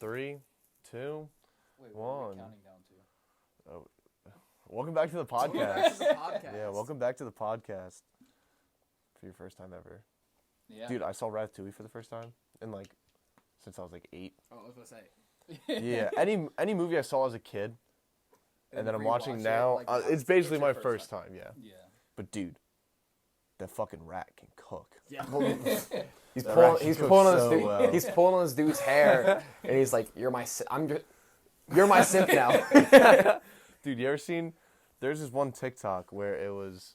3, 2, Wait, what are we 1. counting down to? Oh, welcome back to the Welcome back podcast. to the podcast. Yeah, welcome back to the podcast for your first time ever. Yeah. Dude, I saw Ratatouille for the first time in since I was 8. Oh, I was gonna say. Yeah, any movie I saw as a kid and then I'm watching rewatch it, now, like, it's basically your my first time, yeah. Yeah. But dude, that fucking rat can cook. Yeah. He's That pulling. actually He's cooks pulling on so this. Dude, well. He's pulling on this dude's hair, and he's like, "You're my. You're my simp now." Dude, you ever seen? There's this one TikTok where it was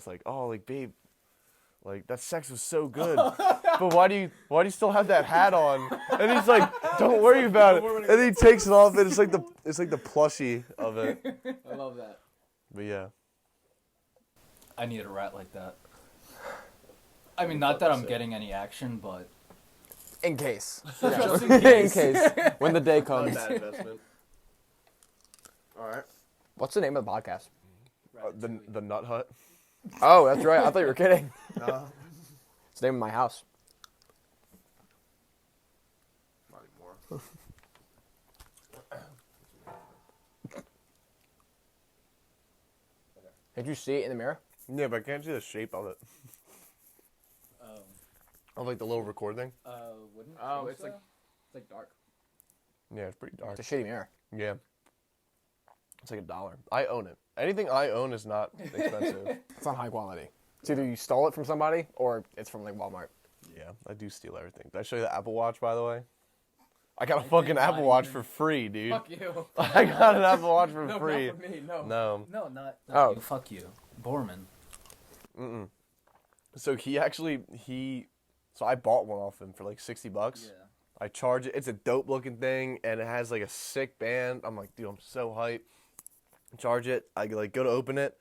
like, oh, like babe, like that sex was so good, but why do you still have that hat on? And he's like, don't worry about it. And then he takes it off, and it's like the plushie of it. I love that. But yeah, I need a rat like that. I mean, not that I'm getting any action, but In case. Just in in case. case. When the day comes. investment. All right, What's the name of the podcast? the Nut Hut. Oh, that's right. I thought you were kidding. No, It's the name of my house. not anymore. Did you see it in the mirror? Yeah, but I can't see the shape of it. Of like the little record thing. wouldn't. Oh, think it's so? like dark. Yeah, it's pretty dark. It's a shitty mirror. Yeah. It's like $1. I own it. Anything I own is not expensive. It's not high quality. It's either you stole it from somebody or it's from like Walmart. Yeah, I do steal everything. Did I show you the Apple Watch, by the way? I got a I fucking did Apple not Watch even- for free, dude. Fuck you. I got an Apple Watch for No, free. not for me. No. No. No, not Oh. you. Fuck you, Borman. Mm-mm. So so I bought one off him for like $60. Yeah. I charge it. It's a dope looking thing, and it has like a sick band. I'm like, dude, I'm so hyped. Charge it. I like go to open it,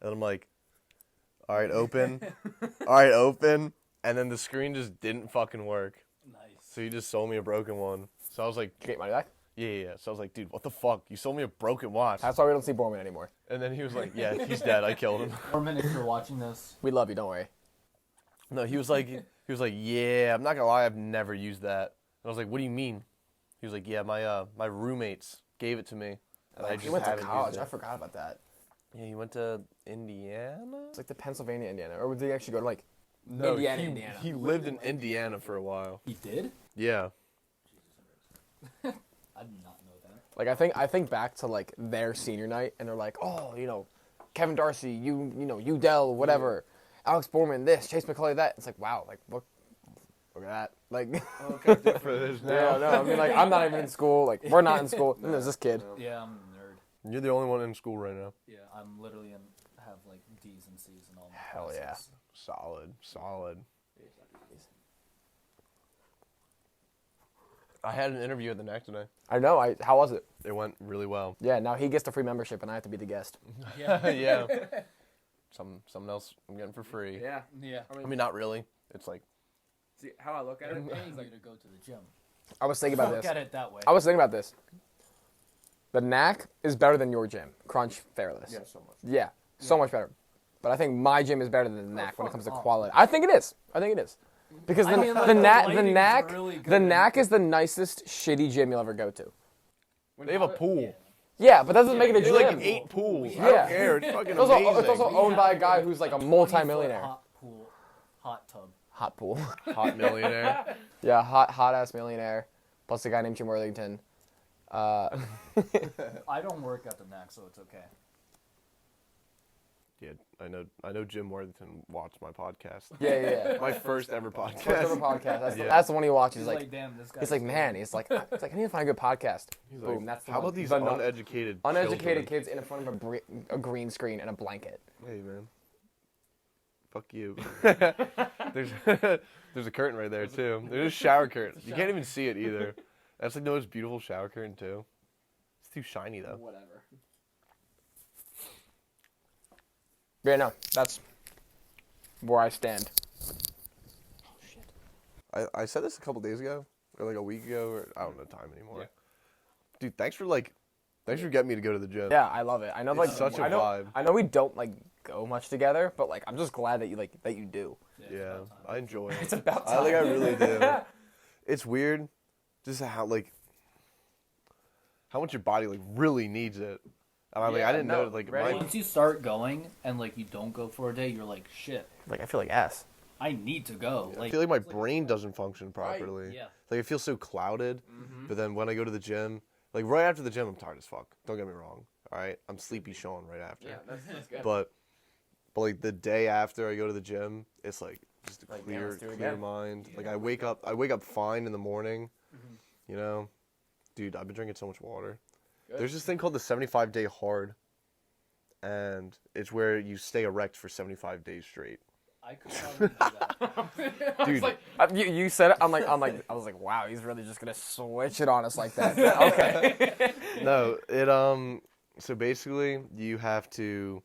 and I'm like, all right, open. All right, open. And then the screen just didn't fucking work. Nice. So he just sold me a broken one. So I was like, Did you get money back? yeah. So I was like, dude, what the fuck? You sold me a broken watch. That's why we don't see Borman anymore. And then he was like, yeah, he's dead. I killed him. Borman, if you're watching this, We love you. Don't worry. No, he was like, yeah, I'm not gonna lie, I've never used that. And I was like, what do you mean? He was like, yeah, my roommates gave it to me. And I He just went to haven't college. used I it. forgot about that. Yeah, he went to Indiana? It's like the Pennsylvania, Indiana. Or did he actually go to like No, Indiana? he lived in Indiana for a while. he did. Yeah. I did not know that. Like I think back to like their senior night, and they're like, oh, you know, Kevin Darcy, you know, Udell, whatever, Alex Borman, this, Chase McCulley, that. It's like, wow, like look at that, like. Okay, different it is Yeah, now. no, I mean, like I'm not even in school. Like we're not in school. And there's this kid. Yeah, I'm a nerd. You're the only one in school right now. Yeah, I'm literally have like D's and C's and all my Hell yeah. classes. Solid. I had an interview at the NAC today. I know. How was it? It went really well. Yeah. Now he gets the free membership, and I have to be the guest. Yeah. Yeah. Something else I'm getting for free. Yeah. Yeah. I mean, not really. It's like, See how I look at it. I'm paying It's you like to go to the gym. I was thinking about Look this. at it that way. I was thinking about this. The NAC is better than your gym, Crunch Fairless. so much. Yeah, so much better. But I think my gym is better than the NAC when it fuck comes to off. quality. I think it is. Because I mean, like, the the NAC, the lighting's NAC, really good the in- NAC is the nicest shitty gym you'll ever go to. they have a pool. Yeah, but that doesn't make it a They gym. have like 8 pools. I Yeah. don't care. It's fucking It's also, amazing. it's also owned by a guy who's like a 20-foot multi-millionaire. Hot tub. Hot pool. Hot millionaire. Yeah, hot ass millionaire. Plus a guy named Jim Worthington. I don't work at the NAC, so it's okay. Yeah, I know Jim Worthington watched my podcast. Yeah. My first ever podcast. First ever podcast. Yeah. That's the one he watches. He's He's like, like, damn, this guy. he's like, man. He's like, I need to find a good podcast. He's Boom. like, That's the how one. about these The non- uneducated uneducated children? kids in front of a green screen and a blanket. Hey, man. Fuck you. there's there's a curtain right there, too. There's a shower curtain. You can't even see it either. That's like the most beautiful shower curtain, too. It's too shiny, though. Whatever. Yeah, no, that's where I stand. I said this a couple days ago, or like a week ago, or I don't know time anymore. Yeah. Dude, thanks for getting me to go to the gym. Yeah, I love it. I know, It's like, such a I know, vibe. I know we don't like go much together, but like, I'm just glad that you do. Yeah, I enjoy it. It's about I time. think I really do. It's weird just how much your body like really needs it. And I'm like, Yeah, I didn't no, know like right. Once you start going and like you don't go for a day, you're like, shit, Like I feel like ass. I need to go. I feel like my brain doesn't function Right, properly. yeah. Like it feels so clouded. But then when I go to the gym, like right after the gym, I'm tired as fuck. Don't get me wrong. All right, I'm sleepy Sean right after. Yeah, that's good. But like the day after I go to the gym, it's like just a Like, yeah, let's do it clear again. mind. Like I wake up fine in the morning. You know, dude, I've been drinking so much water. Good. There's this thing called the 75-day hard, and it's where you stay erect for 75 days straight. I could probably do that. Dude, You said it. I was like, wow, he's really just gonna switch it on us like that. Okay. no, it so basically you have to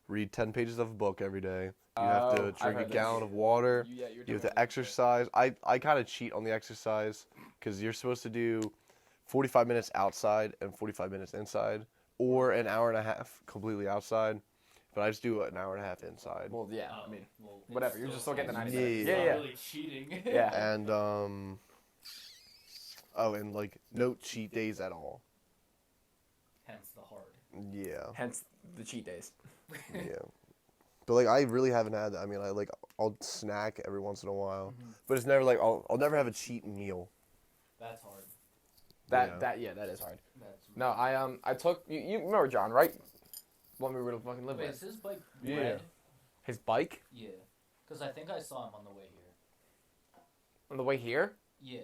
read 10 pages of a book every day. You have to Oh, I've drink a heard this. gallon of water. Yeah, you're You have doing to it. exercise. I kind of cheat on the exercise because you're supposed to do 45 minutes outside and 45 minutes inside, or an hour and a half completely outside. But I just do an hour and a half inside. Well, yeah. I mean, Well, whatever, it's you're just still getting the fine. 90 minutes. It's Yeah, not yeah. really cheating. yeah. And oh, and like no cheat days at all. Hence the hard. Yeah, Hence the cheat days. yeah. But like I really haven't had that. I mean, I'll snack every once in a while, but it's never like I'll never have a cheat meal. That's hard. That is hard. That's No, I took you remember John, right? One we were fucking live Wait, with. is his bike Yeah. red? His bike Yeah. Because I think I saw him on the way here. on the way here. Yeah.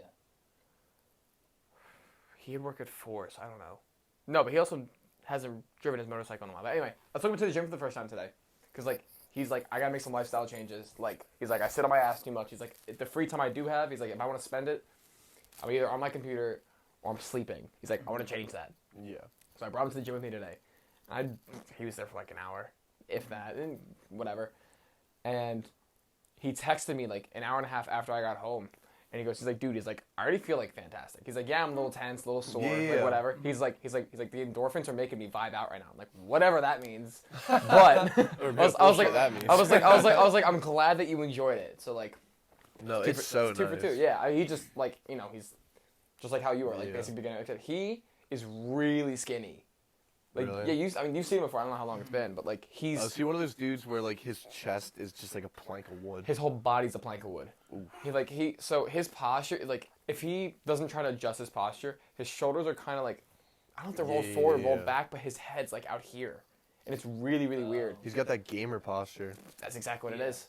He had work at Force. I don't know. No, but he also hasn't driven his motorcycle in a while. But anyway, I took him to the gym for the first time today, cause like he's like I gotta make some lifestyle changes. Like he's like I sit on my ass too much. He's like the free time I do have. He's like if I want to spend it, I'm either on my computer or I'm sleeping. He's like I want to change that. Yeah. So I brought him to the gym with me today. He was there for like an hour, if that, and whatever. And he texted me like an hour and a half after I got home. And he goes, he's like, dude, he's like, I already feel like fantastic. He's like, yeah, I'm a little tense, a little sore, Yeah. like whatever. He's like, the endorphins are making me vibe out right now. I'm like, whatever that means. But I was like, I'm glad that you enjoyed it. So like, No, it's so two nice. for two. Yeah, he just like he's just like how you are, like Yeah. basic beginner. Except he is really skinny. Like Really? yeah, you've seen him before. I don't know how long it's been, but like he's Is he one of those dudes where like his chest is just like a plank of wood? his whole body's a plank of wood. So his posture, like if he doesn't try to adjust his posture, his shoulders are kind of like I don't know if they're rolled forward, rolled Yeah. back, but his head's like out here, and it's really weird. He's got that gamer posture. That's exactly what it is.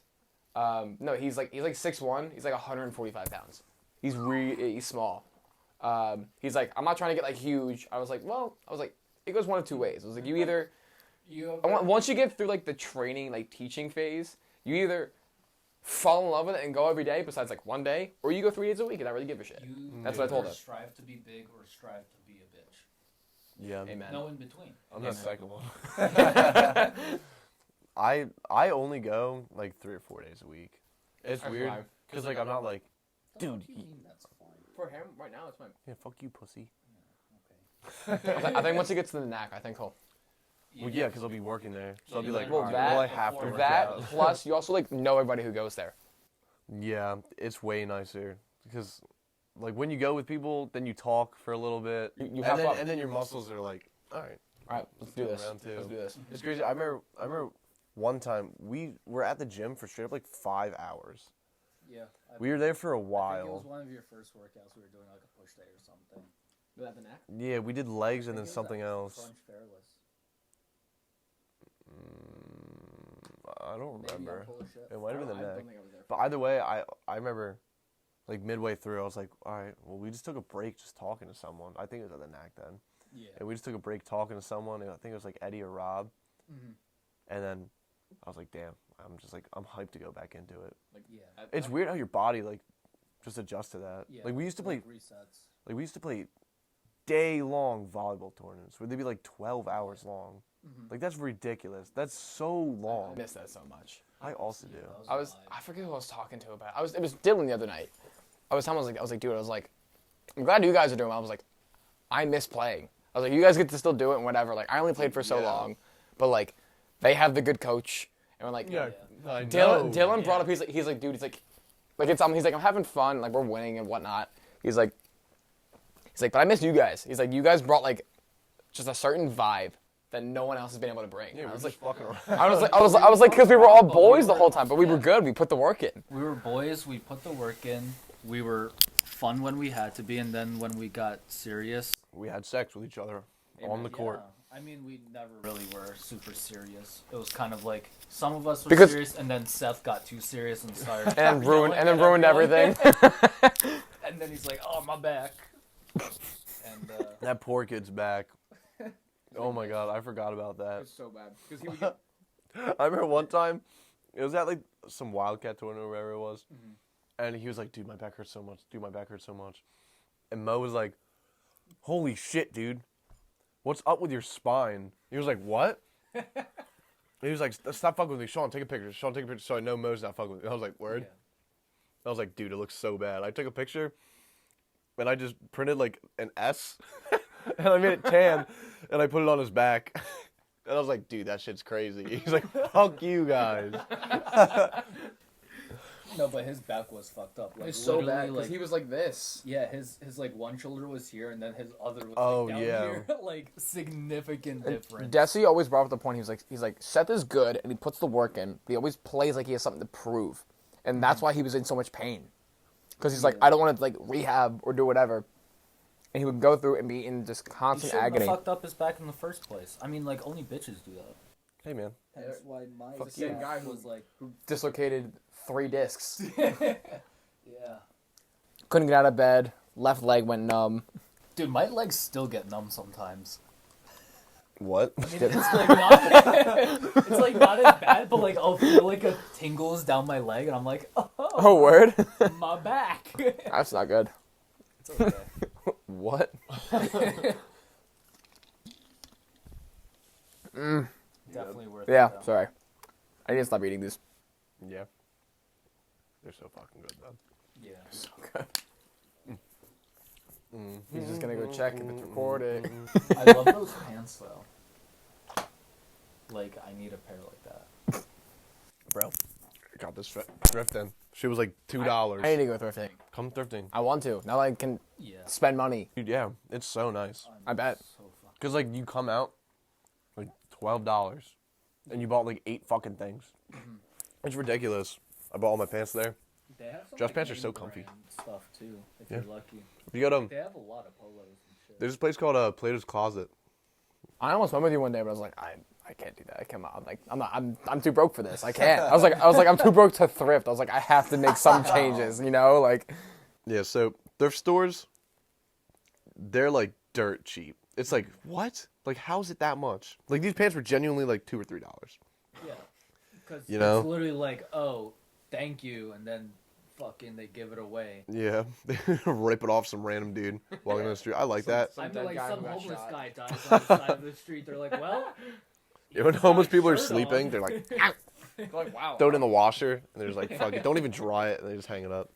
No, he's like 6'1", he's like 145 pounds. He's small. He's like I'm not trying to get like huge. I was like it goes one of two ways. I was like you either once you get through like the training like teaching phase, you either fall in love with it and go every day besides like one day, or you go 3 days a week and not really give a shit. That's what I told either him. Strive to be big or strive to be a bitch. Yeah. Amen. No in between. I'm not Amen. psycho. I only go like 3 or 4 days a week. It's That's weird fine. because like I'm not like, dude. That's fine. For him right now it's fine. Yeah, fuck you, pussy. I think once he gets to the knack, I think he'll. Well, yeah, because I'll be working there, so I'll be like, Well, alright, that- well, I have to work That out. plus you also like know everybody who goes there. Yeah, it's way nicer because, like, when you go with people, then you talk for a little bit, You have fun. and then your muscles are like, all right, All right, let's do this. Round two. Let's do this. it's crazy. I remember one time we were at the gym for straight up like 5 hours. Yeah. We were there for a I think it was while. one of your first workouts. We were doing like a push day or something. Was that the knack? Yeah, we did legs I and then think it was something that else. Crunch fairless. I don't Maybe remember. I'll pull a shit. It might have been the I don't neck. think I was there. But either way, I remember, like midway through, I was like, all right, well, we just took a break just talking to someone. I think it was at the knack then. Yeah. And we just took a break talking to someone. And I think it was like Eddie or Rob. Mhm. And then I was like, damn, I'm hyped to go back into it. Like yeah. It's weird how your body like just adjusts to that. Yeah. Like we used to play resets. day long volleyball tournaments where they'd be like 12 hours long. Mhm. Like that's ridiculous. That's so I long. miss that so much. I also do. I forget who I was talking to about. It was Dylan the other night. I was like, dude, I'm glad you guys are doing well. I was like, I miss playing. I was like, you guys get to still do it and whatever. Like, I only played for so Yeah. long, but like, they have the good coach, and we're like, I Dylan brought up. He's like, dude, he's like, it's he's like, I'm having fun. Like, we're winning and whatnot. He's like, He's like, but I miss you guys. He's like, you guys brought like just a certain vibe that no one else has been able to bring. Yeah, I was we're just like, fucking around. I was like, because we were all boys the whole time, but we were good. We put the work in. We were boys. We put the work in. We were fun when we had to be, and then when we got serious, We had sex with each other on the court. I mean, we never really were super serious. It was kind of like some of us were Because- serious, and then Seth got too serious and started And yelling ruined at ruined everyone. everything. And then he's like, "Oh, my back." And That poor kid's back. Oh my god, I forgot about that. so bad because he would get I remember one time, it was at like some Wildcat tournament or whatever it was, and he was like, "Dude, my back hurts so much. Dude, my back hurts so much." And Mo was like, "Holy shit, dude, what's up with your spine?" He was like, "What?" He was like, "Stop fucking with me, Sean. Take a picture. Sean, take a picture so I know Mo's not fucking with me." I was like, "Word." Yeah. I was like, "Dude, it looks so bad." I took a picture, and I just printed like an S, and I made it tan, and I put it on his back. And I was like, "Dude, that shit's crazy." He's like, "Fuck you guys." No, but his back was fucked up. Like, It's so literally, bad because like, he was like this. yeah, his like one shoulder was here, and then his other was Oh, like, down yeah. here. like significant difference. Desi always brought up the point. He's like Seth is good and he puts the work in. But he always plays like he has something to prove, and that's why he was in so much pain. Because he's like, I don't want to like rehab or do whatever, and he would go through and be in just He constant shouldn't agony. have fucked up his back in the first place. I mean, like only bitches do that. Hey, man. That's why my Fuck same you. guy was like, Dislocated 3 discs. yeah. Couldn't get out of bed. Left leg went numb. Dude, my legs still get numb sometimes. What? I mean, it's like not, it's like not as bad, but like I'll feel like a tingles down my leg, and I'm like, oh, Oh, word? my back. That's not good. It's okay. What? Definitely worth Yeah, it. though. sorry. I need to stop eating these. Yeah. They're so fucking good, though. Yeah. So good. He's just gonna go check if it's recorded. I love those pants though. Like I need a pair like that. Bro, I got this thrifting. She was like $2. I need to go thrifting. Come thrifting. I want to. Now that I can Yeah. spend money. Dude, yeah, it's so nice. I bet. So fucking. Because, like, you come out, like, $12, and you bought, like, 8 fucking things. It's ridiculous. I bought all my pants there. They have some, Dress like, pants are name so comfy. brand stuff too, if Yeah. you're lucky. If you go to, They have a lot of polos and shit. there's this place called Plato's Closet. I almost went with you one day, but I was like, I can't do that. Come on, I'm like, I'm too broke for this. I can't. I was like, I'm too broke to thrift. I was like, I have to make some changes. You know, like. Yeah, so thrift stores, they're, like, dirt cheap. It's like, what? Like, how is it that much? Like, these pants were genuinely, like, $2 or $3. Yeah. Because You know? it's literally like, oh, thank you, and then fucking they give it away. Yeah, they rip it off some random dude walking down the street. I like that. I mean, dead like guy some who got homeless shot. guy dies on the side of the street. They're like, well. Yeah, when he's homeless got a people are shirt sleeping, on. they're like, Like, wow. throw it in the washer, and they're just like, fuck it, don't even dry it, and they just hang it up.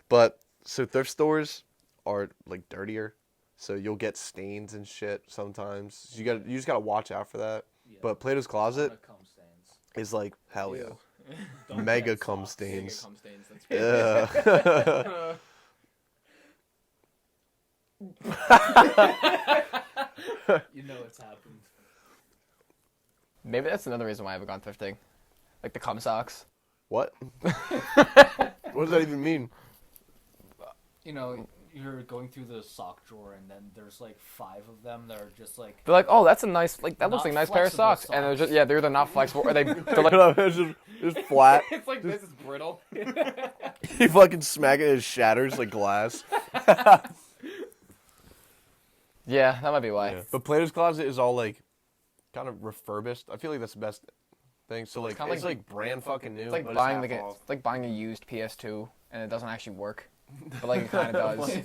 But, so thrift stores are, like, dirtier, so you'll get stains and shit sometimes. So you just gotta watch out for that. Yeah. But Plato's Closet Lot of cum stains. is like, hell yeah. Ew. Don't Mega get cum socks. stains. That's Yeah. You know it's happened. Maybe that's another reason why I haven't gone thrifting. Like the cum socks. What? What does that even mean? You know, you're going through the sock drawer, and then there's like 5 of them that are just like. They're like, oh, that's a nice, like that looks Not like a nice pair of flexible socks, and they're socks. just they're either not flexible or they're like, It's just flat. it's like this is brittle. You fucking smack it, it shatters like glass. Yeah, that might be why. Yeah. But Plato's Closet is all like kind of refurbished. I feel like that's the best thing. So like kinda it's like- like brand fucking new. It's like but buying half like off. it's like buying a used PS2 and it doesn't actually work, but like it kind of does.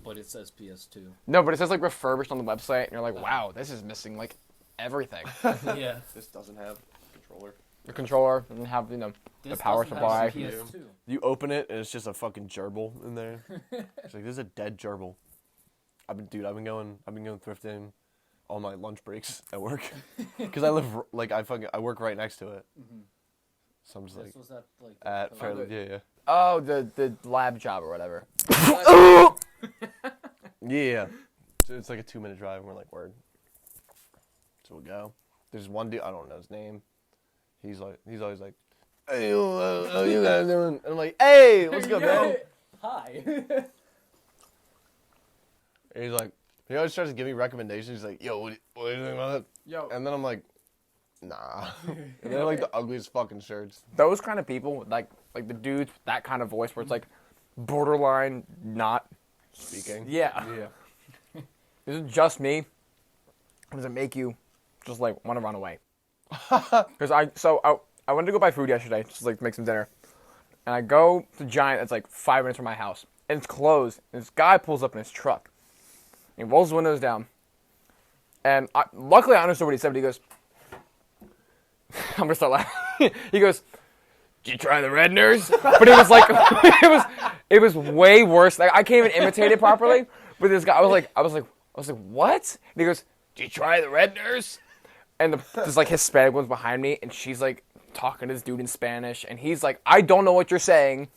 But it says PS2. No, but it says like refurbished on the website, and you're like, wow, this is missing like everything. Yeah. This doesn't have controller. The controller doesn't have the This power doesn't supply. have PS2. You open it and it's just a fucking gerbil in there. It's like this is a dead gerbil. I've been going thrifting on my lunch breaks at work because I live like I work right next to it. So I'm just like This was at like. at the- fairly, yeah. oh the lab job or whatever. Yeah. So it's like a 2-minute drive, and we're like, word. So we'll go. There's one dude, I don't know his name. He's always like, hey, how you guys doing? And I'm like, hey, what's good, man? Hi. And he's like, he always tries to give me recommendations. He's like, yo, what do you think about that? Yo. And then I'm like, nah. And they're like the ugliest fucking shirts. Those kind of people, like the dudes with that kind of voice where it's like borderline not Speaking. Yeah. Yeah. Is it just me? Or does it make you just like want to run away? Because I wanted to go buy food yesterday, just like make some dinner, and I go to Giant. It's like 5 minutes from my house, and it's closed. And this guy pulls up in his truck. He rolls the windows down, and luckily I understood what he said. But he goes, "I'm gonna start laughing." He goes, "Did you try the Redners?" But it was like it was way worse. Like I can't even imitate it properly. But this guy, I was like, what? And he goes, "Did you try the Redners?" And there's like Hispanic ones behind me, and she's like talking to this dude in Spanish, and he's like, "I don't know what you're saying."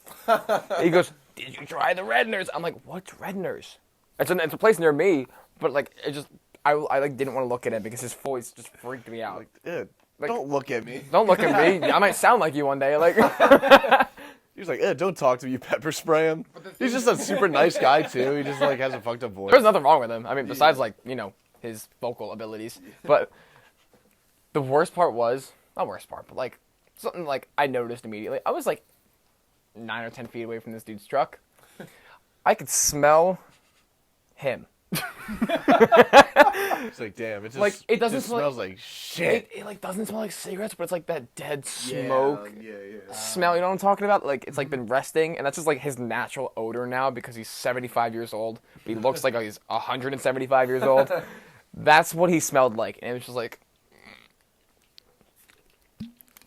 He goes, "Did you try the Redners?" I'm like, "What's Redners?" It's a place near me, but like it just I like didn't want to look at it because his voice just freaked me out. Like, Like- don't look at me. Don't look at me. I might sound like you one day. Like He's like, don't talk to me, you pepper spray him. He's just a super nice guy, too. He just, like, has a fucked up voice. there's nothing wrong with him. I mean, besides like his vocal abilities. But the worst part was not worst part, but like something like I noticed immediately. I was like 9 or 10 feet away from this dude's truck. I could smell him. It's like, damn, it just, Like, it doesn't just smell smells like shit. It like doesn't smell like cigarettes, but it's like that dead smoke Yeah. smell. You know what I'm talking about? Like it's like been resting, and that's just like his natural odor now because he's 75 years old. But he looks like he's 175 years old. That's what he smelled like, and it was just like.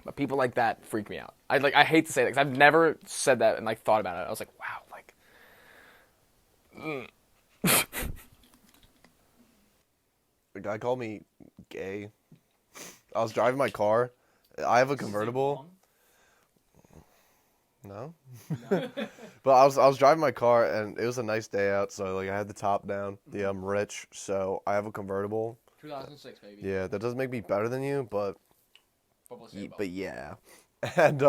But people like that freak me out. I hate to say that because I've never said that and like thought about it. I was like, wow, like. The guy called me gay. I was driving my car. I have a convertible. No. But I was driving my car, and it was a nice day out, so like I had the top down. Yeah, I'm rich, so I have a convertible. 2006, baby. Yeah, that doesn't make me better than you, but Publicity yeah. And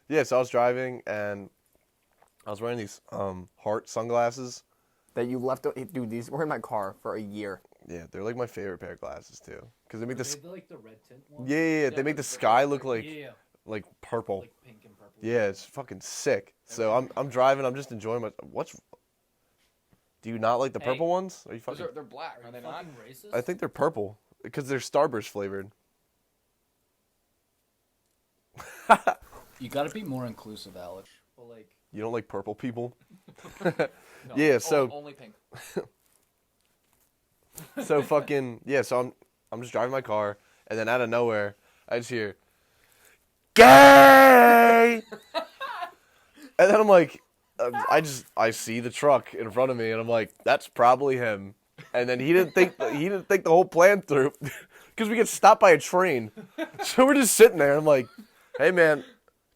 yeah, so I was driving, and I was wearing these Heart sunglasses. That you left, dude. These were in my car for a year. Yeah, they're like my favorite pair of glasses too, because they make Are this. they like the red tint ones? Yeah, they make the sky look like Yeah, like purple. like pink and purple. Yeah, it's fucking sick. So I'm driving. I'm just enjoying my. Do you not like the purple ones? Are you fucking? They're black, Are they fucking racist? I think they're purple because they're Starburst flavored. You gotta be more inclusive, Alex. But like, You don't like purple people? no. Yeah. So only pink. so fucking yeah. So I'm just driving my car, and then out of nowhere, I just hear, "Gay!" And then I'm like, I see the truck in front of me, and I'm like, that's probably him. And then he didn't think the whole plan through, because we get stopped by a train. So we're just sitting there. And I'm like, hey man,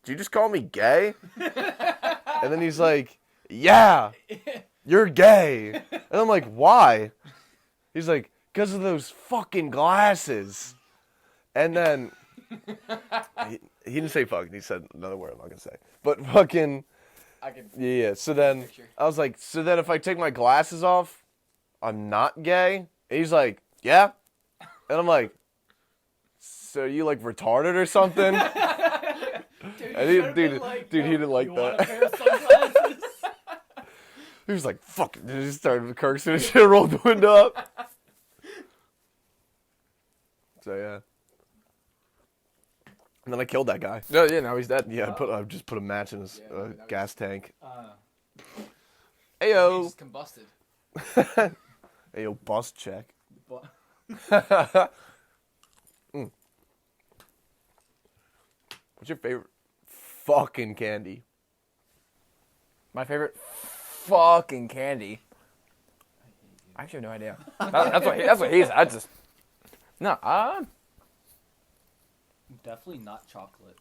did you just call me gay? And then he's like, yeah, you're gay. And I'm like, why? He's like, because of those fucking glasses. And then he didn't say fucking. He said another word I'm not gonna say. But fucking. I can. Yeah. So then Picture. I was like, so then if I take my glasses off, I'm not gay? And he's like, yeah. And I'm like, so you like retarded or something? And he didn't like that. He was like, fuck it. And he started cursing and shit, rolled the window up. So yeah. And then I killed that guy. No, yeah, now he's dead. Yeah, I just put a match in his gas tank. He Ayo. just combusted. Ayo, bus check. But What's your favorite fucking candy? My favorite fucking candy. I actually have no idea. That's what he said. I just no. Definitely not chocolate.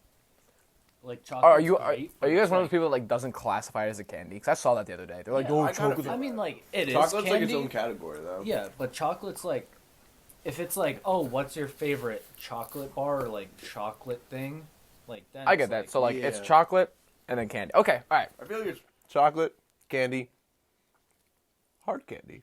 Like Are chocolate. you are you guys one of those like, people that like doesn't classify it as a candy? Because I saw that the other day. They're like, Yeah, oh, I chocolate. I mean, like it is Chocolate's candy. like its own category, though. Yeah, but chocolate's like, if it's like, oh, what's your favorite chocolate bar or like chocolate thing, like then I get it's that. like, So like it's yeah. chocolate and then candy. Okay, all right. I feel like it's chocolate, candy, hard candy.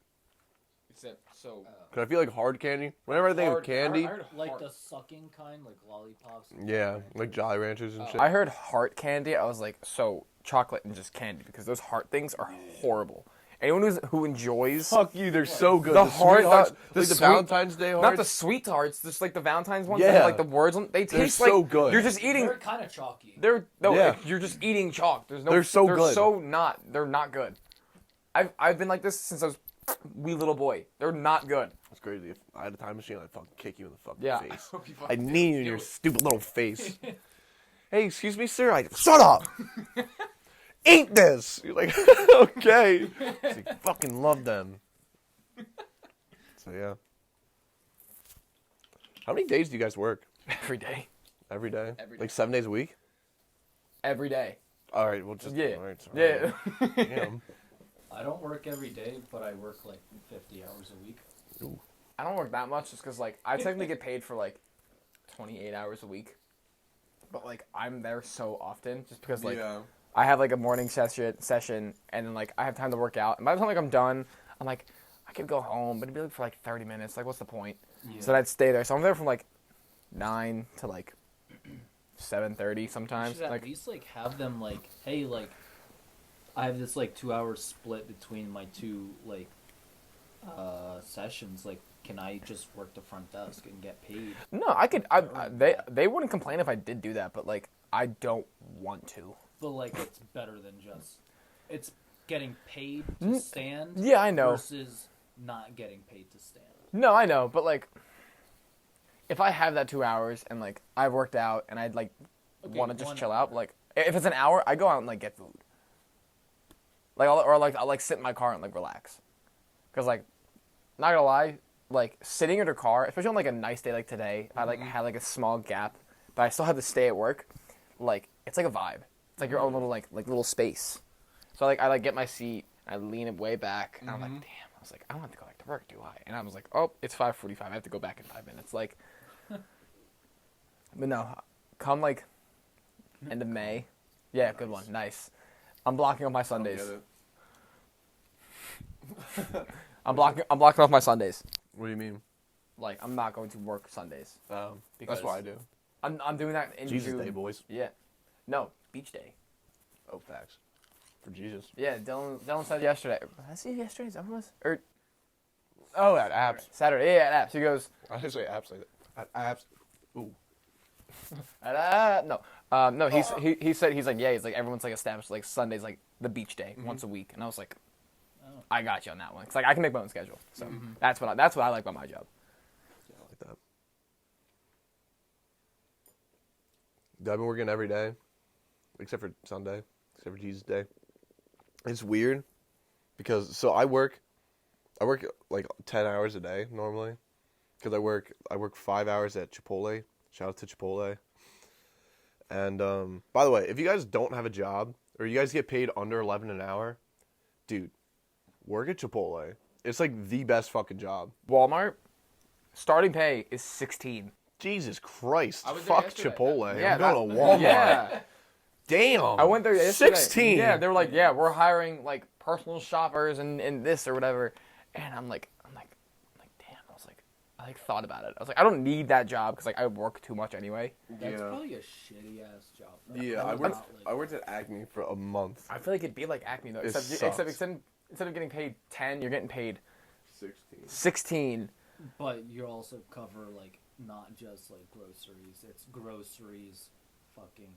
So Cause I feel like hard candy. Whenever I think of candy, like the sucking kind, like lollipops. and yeah, stuff like Jolly Ranchers and shit. I heard heart candy. I was like, so chocolate and just candy because those heart things are horrible. Anyone who enjoys Fuck you, they're so good. The The hard- sweethearts, the like the sweet- Valentine's Day hearts. not the sweet hearts, just like the Valentine's ones. Yeah. That have, like the words on. They taste so like good. You're just eating. They're kind of chalky. They're no. Yeah. You're just eating chalk. There's no. They're so good. So not. They're not good. I've been like this since I was wee little boy. They're not good. That's crazy. If I had a time machine, I'd fucking kick you in the fucking Yeah. face. I knee you in your stupid little face. Hey, excuse me, sir. Shut up. Eat this. You're like, okay. So you fucking love them. So yeah. How many days do you guys work? Every day. Every day? Every day. Like 7 days a week? Every day. All right, well just Yeah. All right, sorry. Yeah. Damn. I don't work every day, but I work like 50 hours a week. I don't work that much just because like I technically get paid for like 28 hours a week, but like I'm there so often just because like yeah. I have like a morning session and then like I have time to work out and by the time like I'm done I'm like I could go home but it'd be like for like 30 minutes like what's the point? Yeah. So I'd stay there. So I'm there from like 9 to like 7:30 You sometimes. should at Like least like have them like, hey, like I have this like 2 hour split between my two like sessions. Like, can I just work the front desk and get paid? no, I could. They wouldn't complain if I did do that, but like I don't want to. But like, it's better than just it's getting paid to stand. Yeah, I know. Versus not getting paid to stand. No, I know, but like, if I have that 2 hours and like I've worked out and I'd like Okay, want to just 1 chill hour. out, like if it's an hour, I go out and like get food. Like I'll like sit in my car and like relax, cause like, not gonna lie, like sitting in your car, especially on like a nice day like today, I like had like a small gap, but I still had to stay at work. Like it's like a vibe. It's like your own little like little space. So like I like get my seat, I lean it way back, and I'm like, damn. I was like, I don't have to go back to work, do I? And I was like, oh, it's 5:45. I have to go back in 5 minutes. Like, but no, come like end of May. Yeah, good one. Nice. I'm blocking off my Sundays. I'm blocking off my Sundays. What do you mean? Like I'm not going to work Sundays. That's what I do. I'm doing that in Jesus June. Day, boys. Yeah. No, beach day. Oh, facts. For Jesus. Yeah, Dylan said yesterday. Did I see yesterday? Is that what it was? Or Oh, at apps. Saturday. Yeah, at apps. He goes, I didn't say apps like that. At apps. Ooh. no. No, he said, he's like, yeah, he's like, everyone's like established, like, Sunday's like the beach day, once a week. And I was like, Oh. I got you on that one. It's like, I can make my own schedule. So that's what I like about my job. Yeah, I like that. I've been working every day, except for Sunday, except for Jesus Day. It's weird because I work like 10 hours a day normally because I work 5 hours at Chipotle. Shout out to Chipotle. And by the way, if you guys don't have a job or you guys get paid under 11 an hour, dude, work at Chipotle. It's like the best fucking job. Walmart, starting pay is 16. Jesus Christ. I was there Fuck yesterday. Chipotle. Yeah, I'm going that- to Walmart. Yeah. Damn. I went there yesterday. 16. Yeah, they were like, yeah, we're hiring like personal shoppers and this or whatever. And I'm like, damn. I like thought about it. I was like, I don't need that job because like I work too much anyway. That's probably a shitty ass job. Yeah, I worked at Acme for a month. I feel like it'd be like Acme though, It except sucks. instead of getting paid 10, you're getting paid 16. 16. But you also cover like not just like groceries. It's groceries, fucking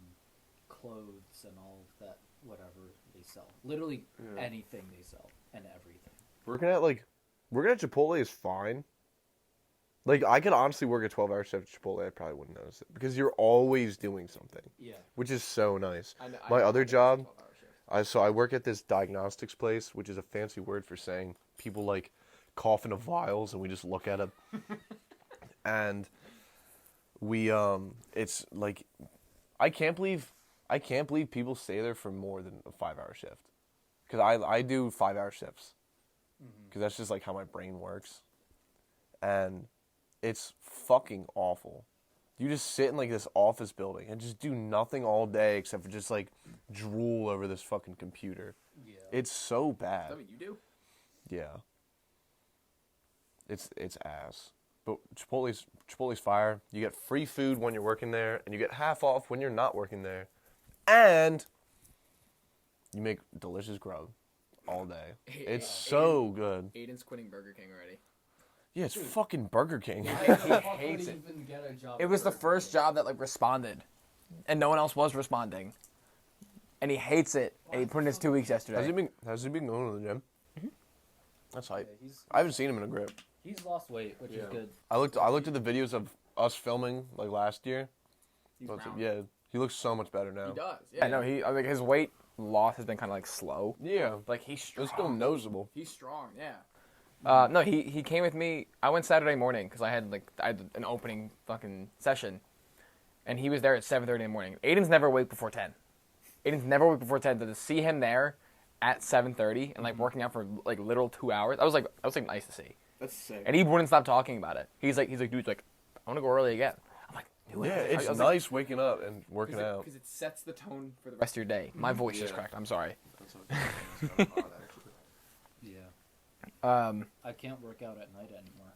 clothes, and all of that whatever they sell. Literally anything they sell and everything. Working at Chipotle is fine. Like, I could honestly work a 12-hour shift at Chipotle. I probably wouldn't notice it because you're always doing something, Yeah. which is so nice. My other job, I work at this diagnostics place, which is a fancy word for saying people like cough into vials and we just look at them. And we, it's like, I can't believe I can't believe people stay there for more than a 5-hour shift. Because I do 5-hour shifts. Because that's just like how my brain works. And it's fucking awful. You just sit in like this office building and just do nothing all day except for just like drool over this fucking computer. Yeah. It's so Is bad. that what you do? Yeah. It's ass. But Chipotle's fire. You get free food when you're working there, and you get half off when you're not working there. And you make delicious grub all day. It's so good. Aiden's quitting Burger King already. Yeah, it's fucking Burger King. He hates it. Even get a job It was the at first Burger job that like responded, and no one else was responding. And he hates it. And he put in his 2 weeks yesterday. Has he been going to the gym? That's King? hype. Yeah, I haven't seen him in a grip. he's lost weight, which is good. I looked at the videos of us filming like last year. He's But round. yeah, he looks so much better now. He does. Yeah, no, I think his weight loss has been kind of like slow. Yeah, Like he's strong. it's still noticeable. He's strong. Yeah. No, he came with me. I went Saturday morning because I had an opening fucking session, and he was there at 7:30 in the morning. Aiden's never awake before 10. Aiden's never awake before 10. To see him there at 7:30 and like working out for like literal 2 hours, I was like nice to see. That's sick. And he wouldn't stop talking about it. He's like, dude, like, I want to go early again. I'm like, do it. Yeah, I it's was nice waking up and working out. Because it sets the tone for the rest of your day. My voice is Yeah. cracked. I'm sorry. That's what that's kind of hard, actually. Yeah. I can't work out at night anymore.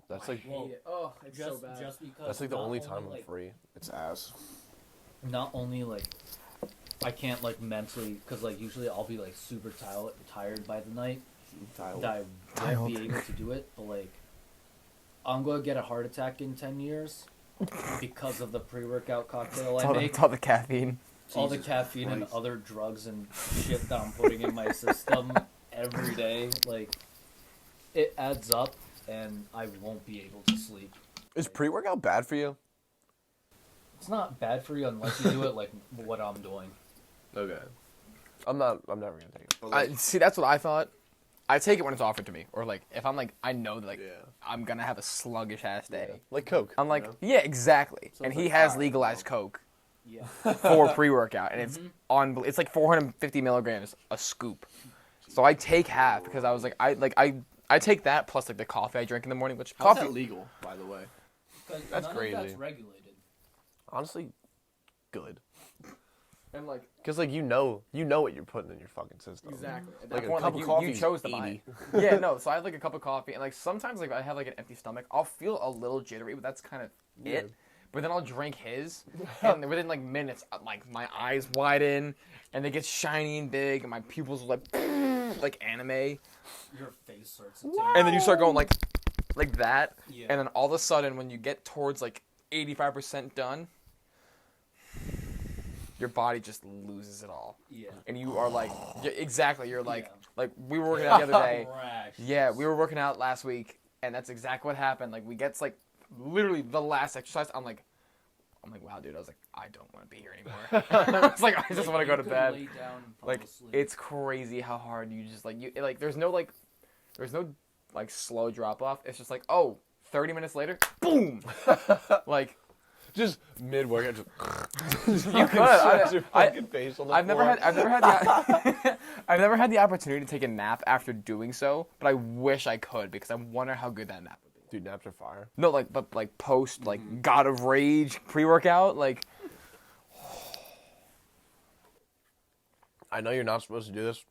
That's like Well, Oh, it's just because that's like the not only only, time I'm like, free. It's ass. Not only like I can't like mentally, because like usually I'll be like super tired by the night Tile. that I won't be able to do it, but like I'm gonna get a heart attack in 10 years because of the pre-workout cocktail I make. It's all the caffeine. All the Jesus caffeine and Christ. other drugs and shit that I'm putting in my system every day, like it adds up, and I won't be able to sleep. Is pre-workout bad for you? It's not bad for you unless you do it like what I'm doing. Okay. I'm never gonna take it. But, like, See, that's what I thought. I take it when it's offered to me, or like if I'm like I know that like Yeah. I'm gonna have a sluggish ass day. Like Coke. I'm like, Yeah. yeah, exactly. So and it's he like, has alright, legalized well. Coke Yeah. for pre-workout, and it's it's like 450 milligrams a scoop. So I take half because I was like I take that plus like the coffee I drink in the morning, which How's coffee. that legal, by the way? That's none crazy. Of that's regulated. Honestly, good. And like Because like you know what you're putting in your fucking system. exactly. At Like that a point, cup like, of you coffee chose is to buy 80. it. Yeah, no. So I have like a cup of coffee, and like sometimes like I have like an empty stomach, I'll feel a little jittery, but that's kind of it. But then I'll drink his, and within like minutes, like my eyes widen, and they get shiny and big, and my pupils are like anime, Your face starts to and then you start going like that, Yeah. and then all of a sudden when you get towards like 85% done, your body just loses it all, Yeah. and you are like exactly. You're like Yeah. like we were working out the other day. Crash. Yeah, we were working out last week, and that's exactly what happened. Like, we get to, like, literally the last exercise. I'm like, wow, dude. I was like, I don't want to be here anymore. I was like, I just want to go to you could bed. lay down and fall Like, asleep. it's crazy how hard you just, like, there's no, like, slow drop off. It's just like, oh, 30 minutes later, boom! Like, Just mid-workout, just you could. smash your fucking face on the I've never floor. I've never had the opportunity to take a nap after doing so, but I wish I could because I wonder how good that nap would be. Dude, naps are fire. No, like, but like post, like God of Rage pre-workout, like. I know you're not supposed to do this,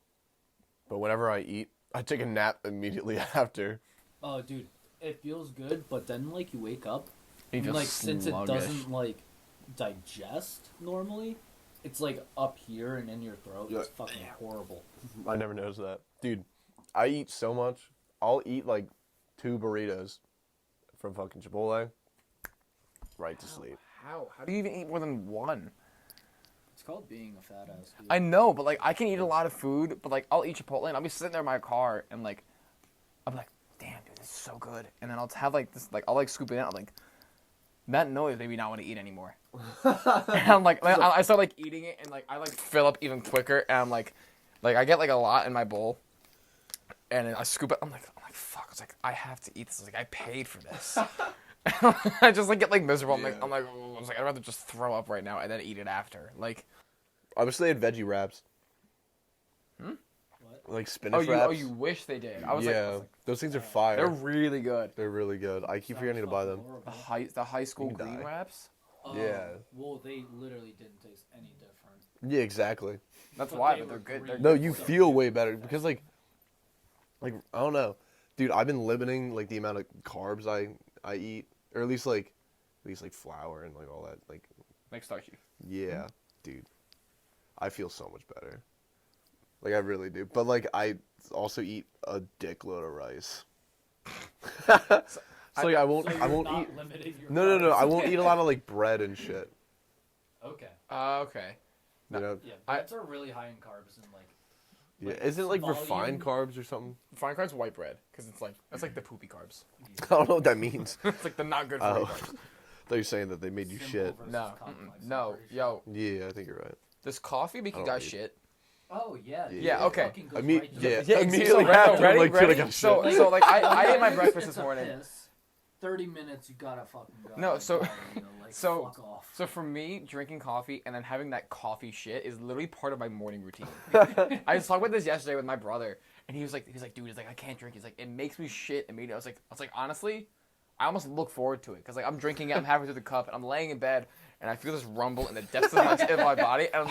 but whenever I eat, I take a nap immediately after. Oh, dude, it feels good, but then like you wake up, You and, feel like since it sluggish. doesn't like digest normally, it's like up here and in your throat. It's Yeah. fucking horrible. I never noticed that. Dude, I eat so much. I'll eat like 2 burritos from fucking Chipotle. Right to sleep. How do you even eat more than one? It's called being a fat ass. Dude. I know, but like I can eat a lot of food, but like I'll eat Chipotle and I'll be sitting there in my car and like I'm like, damn, dude, this is so good. And then I'll have like this, like I'll like scoop it in. I'm like, that noise made me not want to eat anymore. And I'm like, I start like eating it and like I like fill up even quicker and I'm like I get like a lot in my bowl, and then I scoop it. I'm like fuck. I was like, I have to eat this. I was like, I paid for this. I just like get like miserable. Yeah. I was like, I'd rather just throw up right now and then eat it after. Like, I wish they had veggie wraps. What? Like spinach wraps. you wish they did. I was yeah, like, those things are fire. they're really good. They're really good. I keep forgetting to buy them. The high school You can green die. wraps. Oh, Yeah. Well, they literally didn't taste any different. Yeah, exactly. That's But why, they but they're were good. green. No, you So feel good. way better because like I don't know, dude. I've been limiting like the amount of carbs I eat, or at least like flour and like all that. Like starchy. Yeah, dude. I feel so much better. Like I really do. But like I also eat a dickload of rice. So like I won't So I you're wont not eat. limiting your No. carbs. I won't eat a lot of like bread and shit. Okay. Okay. You know. Yeah, I- breads are really high in carbs and like. Yeah. like, Isn't it like volume- refined carbs or something? Fine carbs, white bread, because that's like the poopy carbs. I don't know what that means. It's like the not good for Oh. you carbs. I thought you were saying that they made you Simple shit. versus No, complex, I'm no, pretty sure. yo, Yeah, I think you're right. does coffee make I you don't guys eat. shit? Oh yeah. dude, Yeah, it okay. fucking goes I mean, right to yeah. the- Immediately so, after, ready, like, ready? dude, I got So, shit. so like I ate my When you breakfast take this a morning. piss, 30 minutes, you gotta fucking go. No, and so- go, you know, like, so- fuck off. So for me, drinking coffee and then having that coffee shit is literally part of my morning routine. I was talking about this yesterday with my brother, and he was like, dude, he's like, I can't drink. He's like, it makes me shit immediately. I was like, honestly, I almost look forward to it because like I'm drinking it, I'm halfway through the cup, and I'm laying in bed, and I feel this rumble in the depths of my body, and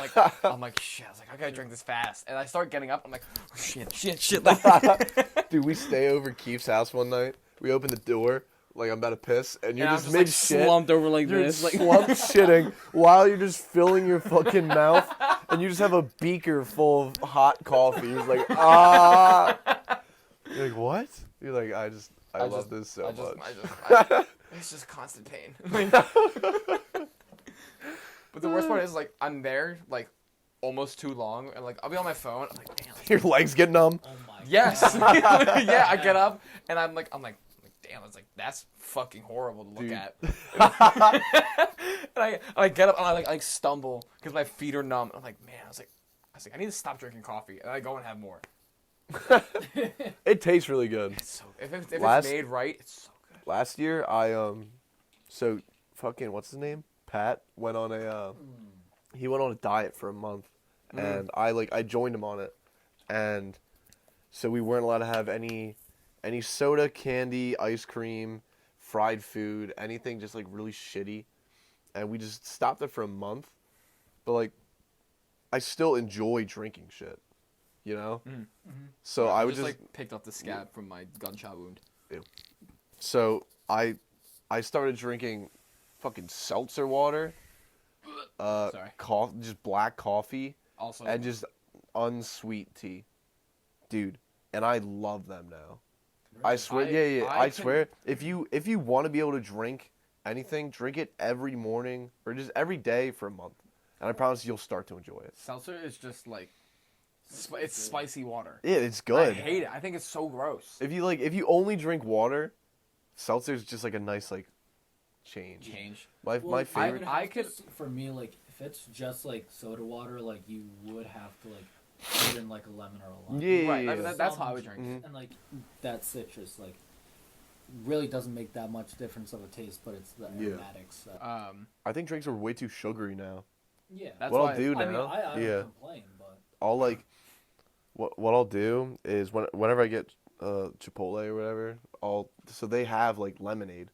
I'm like, shit. I was like, I gotta drink this fast, and I start getting up. I'm like, oh, shit. Like, Dude, we stay over Keith's house one night. We open the door, like I'm about to piss, and you're And I'm just just like mid shit. slumped over like You're this. Like, slumped shitting while you're just filling your fucking mouth, and you just have a beaker full of hot coffee. You're just like, ah. You're like, what? You're like, I love this so much. it's just constant pain. But the worst part is like I'm there like almost too long, and like I'll be on my phone. I'm like, damn. Your legs get numb. Oh my Yes. God. Yeah, I get up and I'm like, damn. I was like, that's fucking horrible to look Dude. at. And I get up and I like stumble because my feet are numb. I'm like, man. I was like, I need to stop drinking coffee, and I go and have more. It tastes really good. It's so if Last- it's made right, it's so good. Last year, so fucking what's his name? Pat went on he went on a diet for a month, and I joined him on it, and so we weren't allowed to have any soda, candy, ice cream, fried food, anything just like really shitty, and we just stopped it for a month, but like I still enjoy drinking shit, you know. So I would just like picked up the scab from my gunshot wound. So I started drinking fucking seltzer water, Sorry. just black coffee, Also, and just unsweet tea, dude. And I love them now. I swear, I swear. If you want to be able to drink anything, drink it every morning or just every day for a month, and I promise you'll start to enjoy it. seltzer is just like it's spicy water. Yeah, it's I good. hate it. I think it's so gross. If you only drink water, seltzer's just like a nice like change. My Well, favorite. I I could- for me, like if it's just like soda water, like you would have to like put in like a lemon or a lime. Yeah, Right, yeah, that's how I Some would drink. juice. And like that citrus, like really doesn't make that much difference of a taste, but it's the Yeah. aromatics. That, I think drinks are way too sugary now. yeah. That's What why- I'll do I mean, now, I don't yeah, complain, but I'll like, what I'll do is whenever I get Chipotle or whatever, so they have like lemonade,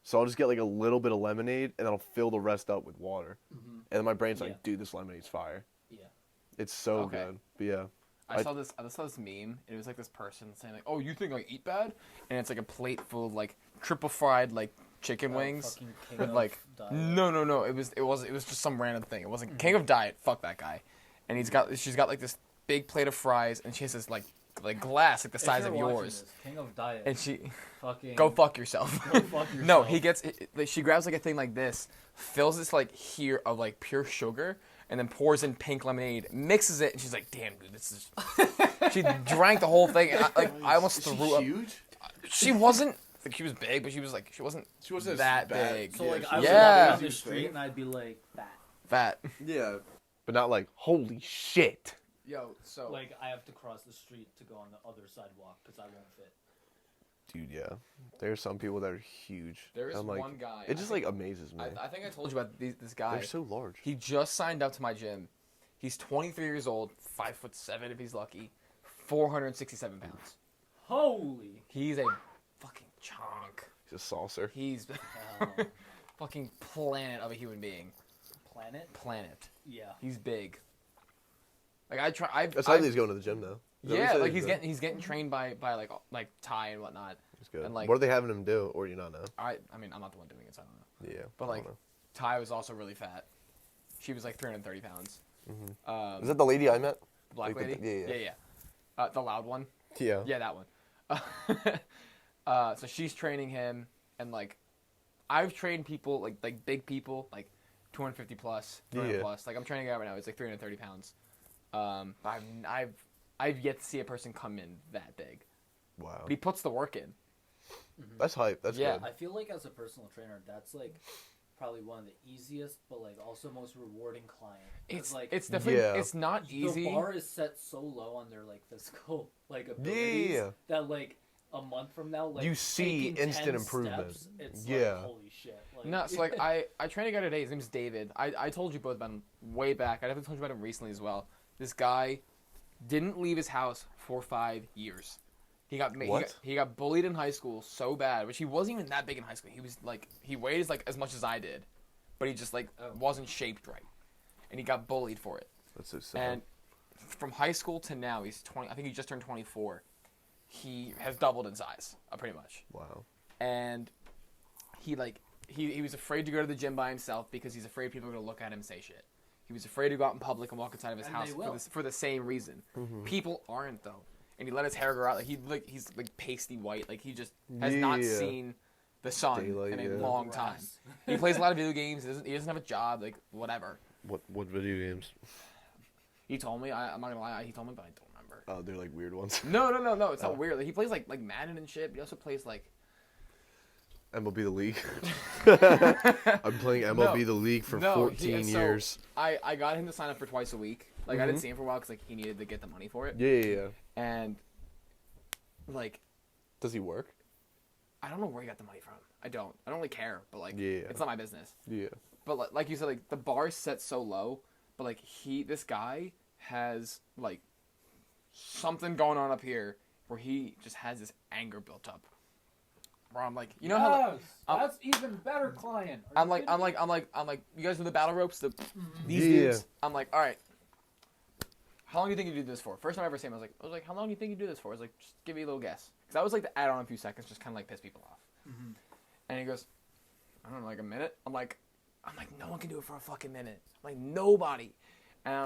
so I'll just get like a little bit of lemonade and then I'll fill the rest up with water, and then my brain's Yeah. like, dude, this lemonade's fire. yeah. It's so Okay. good. But yeah, I saw this meme. It was like this person saying like, "Oh, you think I eat bad?" And it's like a plate full of like triple fried like chicken wings Fucking king with of like diet. no. It was just some random thing. It wasn't King of Diet. Fuck that guy. And she's got like this big plate of fries, and she has this like glass like the If size you're of watching yours. this, King of Diet. And she fucking go fuck yourself. Go fuck yourself. No, he gets. She grabs like a thing like this, fills this like here of like pure sugar, and then pours in pink lemonade, mixes it, and she's like, "Damn, dude, this is." She drank the whole thing, and I almost threw up. Huge? She wasn't. Like, she was big, but she wasn't She wasn't that bad. big. So Yeah, like she I would was- walk Yeah. down the street and I'd be like that. Fat. Yeah. but not like holy shit. Yo, so Like I have to cross the street to go on the other sidewalk because I won't fit. Dude, yeah. There's some people that are huge. There is I'm like, one guy. It just like amazes me. I think I told you about this guy. They're so large. He just signed up to my gym. He's 23 years old, 5'7" if he's lucky, 467 pounds. Holy He's a fucking chunk. He's a saucer. He's hell. fucking planet of a human being. Planet? Planet. Yeah. He's big. Like I try. That's how he's going to the gym though. Is that what Yeah, he like said? he's getting trained by like Ty and whatnot. That's good. and, like- What are they having him do, or do you not know? I mean I'm not the one doing it, so I don't know. Yeah. But I like don't know. Ty was also really fat. She was like 330 pounds. Is that the lady I met? Black like the- lady? yeah. Yeah. The loud one. Yeah. Yeah, that one. So she's training him, and like, I've trained people like big people like 250 plus, 300 Yeah. plus. Like I'm training a guy right now. He's like 330 pounds. But I've yet to see a person come in that big. Wow. But he puts the work in. That's hype. That's Yeah. good. I feel like as a personal trainer, that's like probably one of the easiest, but like also most rewarding client. 'Cause, It's definitely Yeah. it's not easy. The bar is set so low on their like physical like abilities Yeah. that like a month from now, like You see taking instant 10 improvement. Steps, it's Yeah. like, holy shit. Like, No, so like I trained a guy today. His name's David. I told you both about him way back. I definitely told you about him recently as well. This guy didn't leave his house for 5 years. What? He got bullied in high school so bad, which he wasn't even that big in high school. He was like he weighed like as much as I did, but he just like wasn't shaped right, and he got bullied for it. That's so sad. And from high school to now, he's 20. I think he just turned 24. He has doubled in size, pretty much. Wow. And he was afraid to go to the gym by himself because he's afraid people are gonna look at him and say shit. He was afraid to go out in public and walk inside of his And house they for, will. for the same reason. People aren't though, and he let his hair grow out. He's like pasty white. Like he just has not Yeah. seen the sun Daylight, in a yeah. long time. Grass. He plays a lot of video games. He doesn't have a job. Like whatever. What video games? He told me. I'm not gonna lie. He told me, but I don't remember. Oh, they're like weird ones. No. It's Oh. not weird. Like, he plays like Madden and shit. But he also plays like MLB The League. I'm playing MLB The League for No, 14 so years. I got him to sign up for twice a week. Like I didn't see him for a while because like he needed to get the money for it. Yeah. And like Does he work? I don't know where he got the money from. I don't really care. But like Yeah. it's not my business. Yeah. But like you said, like the bar is set so low. But like this guy has like something going on up here where he just has this anger built up. Where I'm like, you know how Yes, I'm- that's even better client. Are I'm you like, kidding I'm me? like, you guys know the battle ropes, these Yeah. dudes. I'm like, all right. How long do you think you do this for? First time I ever seen him, I was like, how long do you think you do this for? I was like, just give me a little guess. Because I was like to add on a few seconds, just kind of like piss people off. And he goes, I don't know, like a minute. I'm like, no one can do it for a fucking minute. I'm like, nobody. And I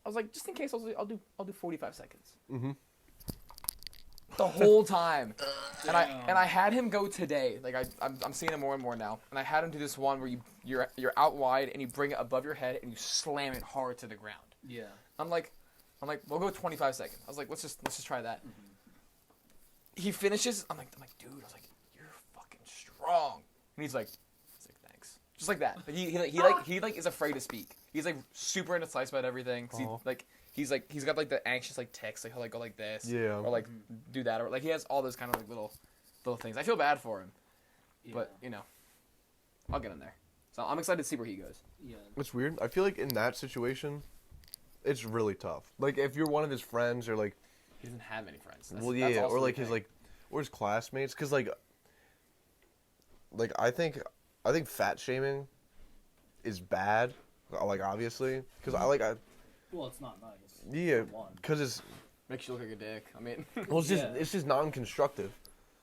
was like, just in case, I'll do 45 seconds. Mhm. The whole time. And I had him go today. Like I'm seeing him more and more now. And I had him do this one where you're out wide and you bring it above your head and you slam it hard to the ground. Yeah. I'm like, we'll go 25 seconds. I was like, let's just try that. He finishes. I'm like, dude. I was like, you're fucking strong. And he's like, thanks. Just like that. Like, he is afraid to speak. He's like super indecisive about everything. 'Cause he's got like the anxious like tics. Like he'll like go like this. Yeah. Or like do that. Or like he has all those kind of like little things. I feel bad for him, but you know, I'll get him there. So I'm excited to see where he goes. yeah. It's weird. I feel like in that situation, it's really tough. Like if you're one of his friends or like, He doesn't have any friends. That's, well, that's yeah, also or the like his thing. like, or his classmates, because like I think fat shaming is bad. Like obviously, because I Well, it's not nice. yeah, for one. because it's makes you look like a dick. I mean, well, it's just Yeah. it's just non-constructive.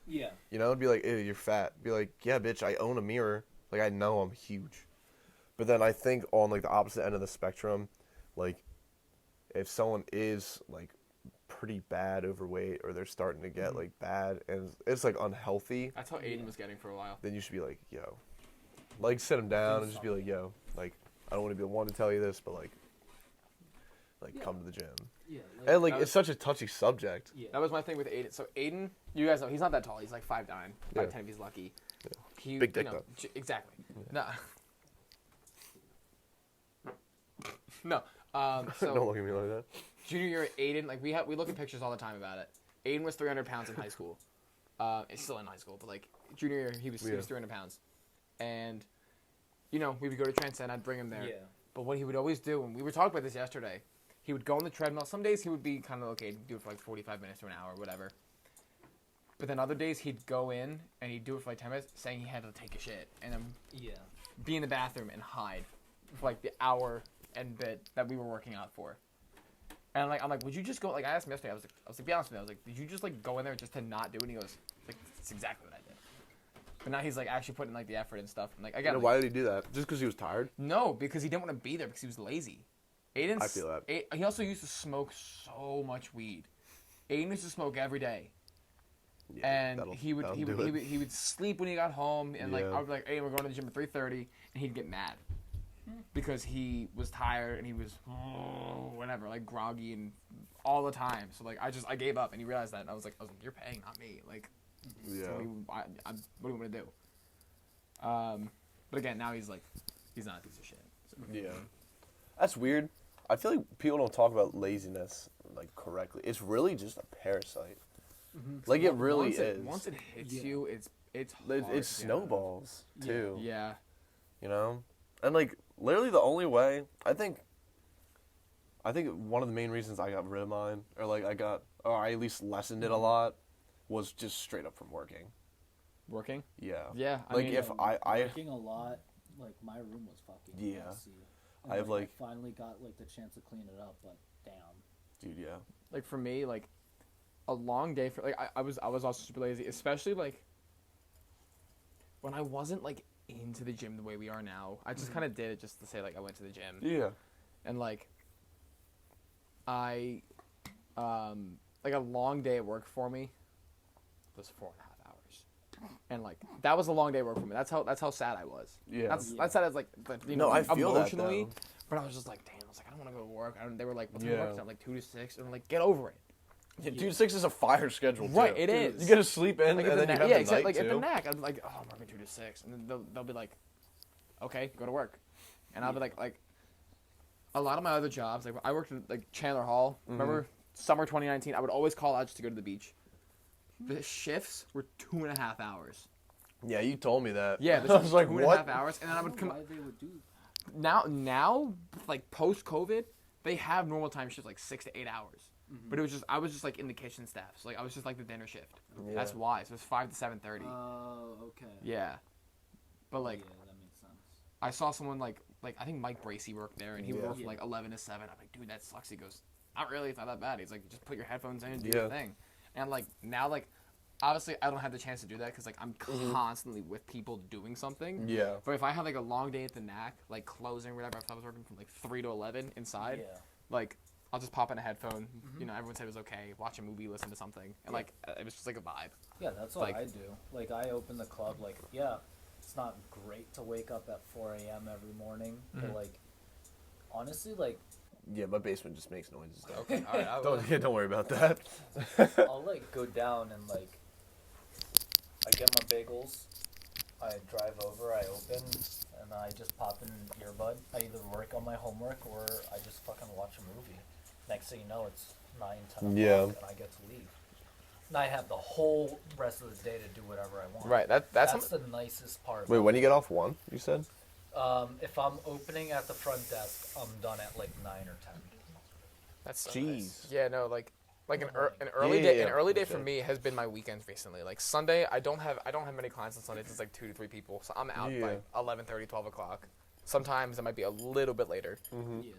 Yeah. You know, it'd be like, ew, you're fat. Be like, yeah, bitch, I own a mirror. Like, I know I'm huge. But then I think on, like, the opposite end of the spectrum, like, if someone is, like, pretty bad overweight or they're starting to get, like, bad and it's, like, unhealthy, that's how Aiden was getting for a while. then you should be like, yo. Like, sit him down and just be like, yo, like, I don't want to be the one to tell you this, but, like, Yeah. come to the gym. Yeah. And, like, that it's such a touchy subject. yeah. That was my thing with Aiden. So Aiden, you guys know he's not that tall. He's like 5'9", 5'10" Yeah. if he's lucky. He, Big dick, you know, though. Exactly. No. No. So Don't look at me like that. junior year, Aiden, like we look at pictures all the time about it. Aiden was 300 pounds in high school. It's still in high school, but like junior year, he was Yeah. 300 pounds, and we would go to Transcend. I'd bring him there. Yeah. But what he would always do, and we were talking about this yesterday, he would go on the treadmill. Some days he would be kind of okay, do it for like 45 minutes to an hour, whatever. But then other days he'd go in and he'd do it for like 10 minutes, saying he had to take a shit, and then Yeah. be in the bathroom and hide for like the hour and bit that we were working out for. And I'm like, would you just go? Like I asked him yesterday, I was like, be honest with me, I was like, did you just like go in there just to not do it? And he goes, like, that's exactly what I did. But now he's like actually putting like the effort and stuff. I'm like, I got. Why did he do that? Just because he was tired? No, because he didn't want to be there because he was lazy. Aiden. I feel that. He also used to smoke so much weed. Aiden used to smoke every day. Yeah, And that'll he would do it. he would sleep when he got home, and like Yeah. I would be like, hey, we're going to the gym at 3:30, and he'd get mad because he was tired and he was whatever, like groggy and all the time. So like I gave up, and he realized that, and I was like, you're paying, not me. Like, Yeah. what do you want to do? But again, now he's like, he's not a piece of shit. So. Yeah. That's weird. I feel like people don't talk about laziness like correctly. It's really just a parasite. Like it really is. Once it hits Yeah. you, it's It hard. snowballs too. Yeah. You know, and like literally the only way I think one of the main reasons I got rid of mine, or I at least lessened it a lot, was just straight up from working. Working. Yeah. Yeah. I Like mean, if I Working a lot, like my room was fucking Yeah. messy. And, I have, I finally got like the chance to clean it up, but damn. dude, yeah. like for me, like a long day for like I was also super lazy, especially like when I wasn't like into the gym the way we are now. I just kind of did it just to say like I went to the gym, Yeah. and like I like a long day at work for me was 4.5 hours, and like that was a long day at work for me. That's how sad I was. Yeah. That's sad as like No, I feel that, emotionally, though. but I was just like, damn. I was like, I don't want to go to work. They were like, what's Yeah. your work time? Like 2 to 6, and I'm like, get over it. Yeah, 2 to 6 is a fire schedule. Right, too. it is. You get to sleep in, Like and then you have yeah, the exactly. night Like at the too. knack, I'm like, oh, I'm working 2 to 6, and then they'll be like, okay, go to work, and I'll be like, a lot of my other jobs, like I worked at like Chandler Hall. Remember summer 2019? I would always call out just to go to the beach. The shifts were 2.5 hours. Yeah, you told me that. Yeah, I was like, 2.5 what? hours, and then I would come. Why they would do? Now, like post COVID, they have normal time shifts like 6 to 8 hours. But I was just like in the kitchen staff, so like I was just like the dinner shift. Yeah. That's why. So it's 5 to 7:30. Oh, okay. Yeah, but like. Yeah, that makes sense. I saw someone like I think Mike Bracey worked there, and he would Yeah. work from like 11 to 7. I'm like, dude, that sucks. He goes, not really. It's not that bad. He's like, just put your headphones in and do Yeah. your thing. And like now, like obviously, I don't have the chance to do that because like I'm constantly with people doing something. Yeah. But if I had like a long day at the knack, like closing or whatever, if I was working from like 3 to 11 inside, Yeah. like I'll just pop in a headphone. You know, everyone said it was okay. Watch a movie, listen to something, and like it was just like a vibe. Yeah, that's what Like- I do. Like, I open the club, like, yeah, it's not great to wake up at 4 a.m. every morning, but, like, honestly, like, Yeah, my basement just makes noises. Though. Okay, all right. Don't worry about that. I'll, like, go down and, like, I get my bagels, I drive over, I open, and I just pop in an earbud. I either work on my homework or I just fucking watch a movie. Next thing you know, it's 9, 10 o'clock, Yeah. and I get to leave. And I have the whole rest of the day to do whatever I want. Right. That's the nicest part. Wait, when you get off 1, you said? If I'm opening at the front desk, I'm done at like 9 or 10. That's so Jeez. nice. Yeah, no, like an Yeah, early yeah, day. An yeah, early for day for sure. me has been my weekends recently. Like Sunday, I don't have many clients on Sundays. It's like 2 to 3 people, so I'm out by Yeah. 11:30, 12 o'clock. Sometimes it might be a little bit later. Yeah.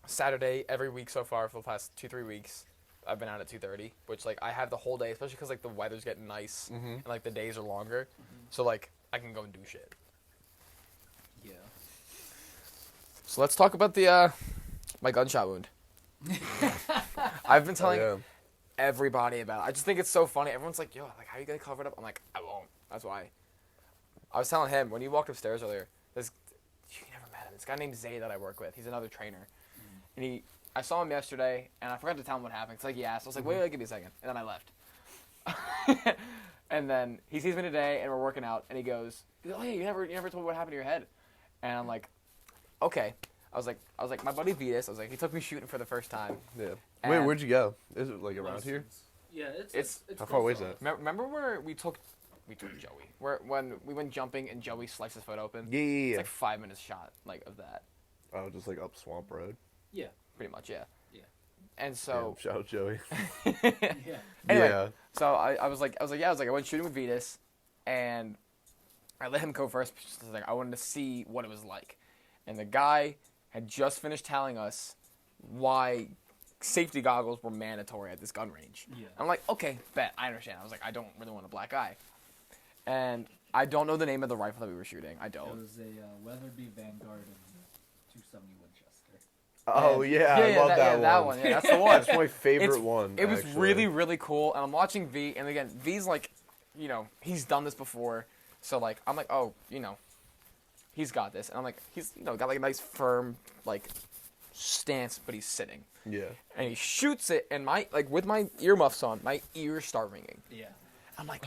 Saturday every week so far for the past 2-3 weeks, I've been out at 2:30, which like I have the whole day, especially because like the weather's getting nice and like the days are longer, so like I can go and do shit. Yeah. So let's talk about the my gunshot wound. I've been telling yeah. everybody about it. I just think it's so funny. Everyone's like, yo, like, how are you going to cover it up? I'm like, I won't. That's why. I was telling him, when you walked upstairs earlier, you never met him. This guy named Zay that I work with. He's another trainer. And I saw him yesterday, and I forgot to tell him what happened. It's like he asked. I was like, wait, give me a second. And then I left. And then he sees me today, and we're working out, and he goes, oh, yeah, you never told me what happened to your head. And I'm like, okay. I was like, my buddy Vitas, he took me shooting for the first time. Yeah. And- Wait, where'd you go? Is it like around here? License. Yeah, It's- How far away is close that? off. Remember where we took Joey? When we went jumping and Joey sliced his foot open? Yeah, yeah, It's yeah. like 5 minutes shot like of that, Oh, just like up Swamp Road. Yeah. pretty much. Yeah. Yeah. And so Damn, shout out Joey. Yeah. Anyway, Yeah. so I was like, I went shooting with Vetus, and I let him go first. Just like I wanted to see what it was like, and the guy had just finished telling us why safety goggles were mandatory at this gun range. Yeah. I'm like, okay, bet, I understand. I was like, I don't really want a black eye, and I don't know the name of the rifle that we were shooting. I It don't. was a Weatherby Vanguard and 270 Winchester. Oh yeah, I love that one. Yeah, that's the one. That's my favorite It's- one. It was actually. really, really cool. And I'm watching V, and again, V's like, you know, he's done this before. So, like, I'm like, oh, you know, he's got this. And I'm like, he's, you know, got like a nice firm, like, stance, but he's sitting. Yeah. And he shoots it, and with my earmuffs on, my ears start ringing. Yeah. I'm like,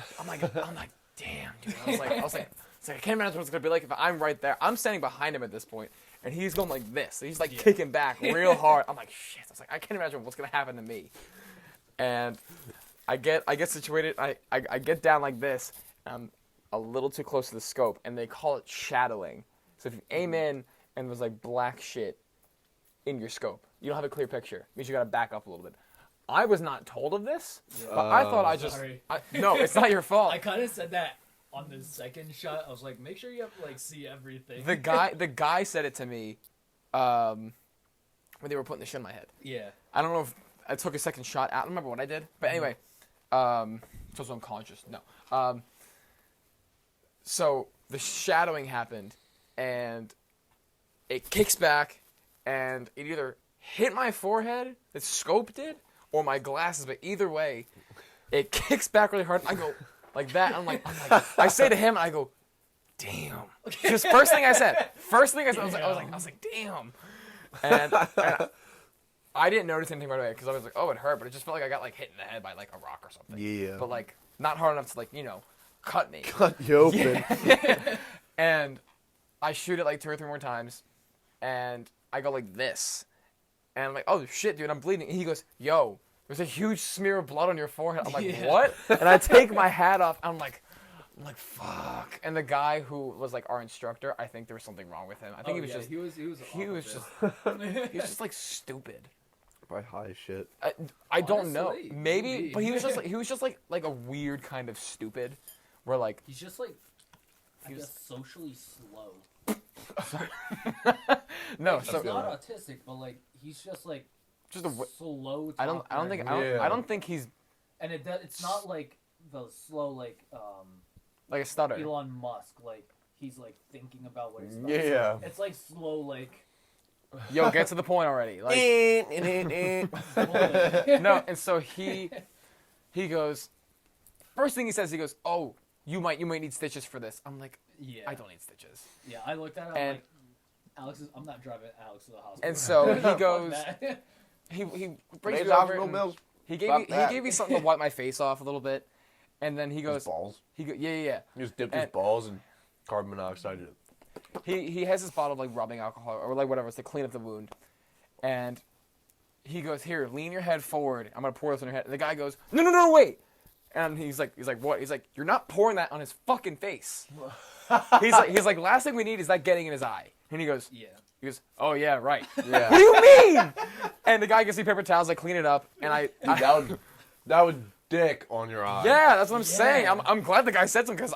damn, dude. I was like, I can't imagine what it's gonna be like if I'm right there. I'm standing behind him at this point, and he's going like this. He's like kicking back real hard. I'm like, shit. I was like, I can't imagine what's gonna happen to me. And I get situated. I get down like this. And I'm a little too close to the scope, and they call it shadowing. So if you aim in and there's like black shit in your scope, you don't have a clear picture. It means you gotta back up a little bit. I was not told of this, but I thought I just. Sorry. No, it's not your fault. I kind of said that on the second shot. I was like, make sure you have to like see everything. The guy said it to me when they were putting the shit in my head. Yeah. I don't know if I took a second shot. I don't remember what I did, but anyway, so I was unconscious. No. So the shadowing happened, and it kicks back, and it either hit my forehead, the scope did, or my glasses. But either way, it kicks back really hard. I go like that. I'm like, I say to him, I go, damn. Just first thing I said. I was like, damn. And I didn't notice anything right away because I was like, oh, it hurt, but it just felt like I got like hit in the head by like a rock or something. Yeah. But like not hard enough to like, you know, cut me. Cut you open. And I shoot it like 2 or 3 more times, and I go like this, and I'm like, oh shit, dude, I'm bleeding. And he goes, yo, there's a huge smear of blood on your forehead. I'm like, Yeah. what? And I take my hat off. I'm like, fuck. And the guy who was like our instructor, I think there was something wrong with him. I think he was just he was he was just like stupid. Probably high as shit. I don't know. Honestly, Maybe, maybe. but he was just like a weird kind of stupid, where like He's just like, I He was- guess, socially slow. no, He's so not autistic, but like he's just like just a. slow. I don't think Yeah. I don't think he's And it's not like the slow like like a stutter. Elon Musk, like he's like thinking about what he's about. Yeah. It's like slow like Yo, get to the point already. Like no, and so he goes. First thing he says, he goes, "Oh, you might need stitches for this." I'm like, yeah. I don't need stitches. Yeah, I looked at it. I'm And- like, I'm not driving Alex to the hospital. And so he Fuck goes. that. He brings Maybe me over. no and bills. He gave Fuck me that. he gave me something to wipe my face off a little bit, and then he His goes. balls. Yeah. He just dipped his And- balls in carbon monoxide. He has this bottle of like rubbing alcohol or like whatever, it's to clean up the wound, and he goes, "Here, lean your head forward. I'm gonna pour this on your head." And the guy goes, "No, wait." And he's like, "What?" He's like, "You're not pouring that on his fucking face." he's like, "Last thing we need is that getting in his eye." And he goes, Yeah. "Oh yeah, right." Yeah. What do you mean? And the guy gives me paper towels. I clean it up, and That would dick on your eye. yeah, that's what I'm Yeah. saying. I'm glad the guy said something because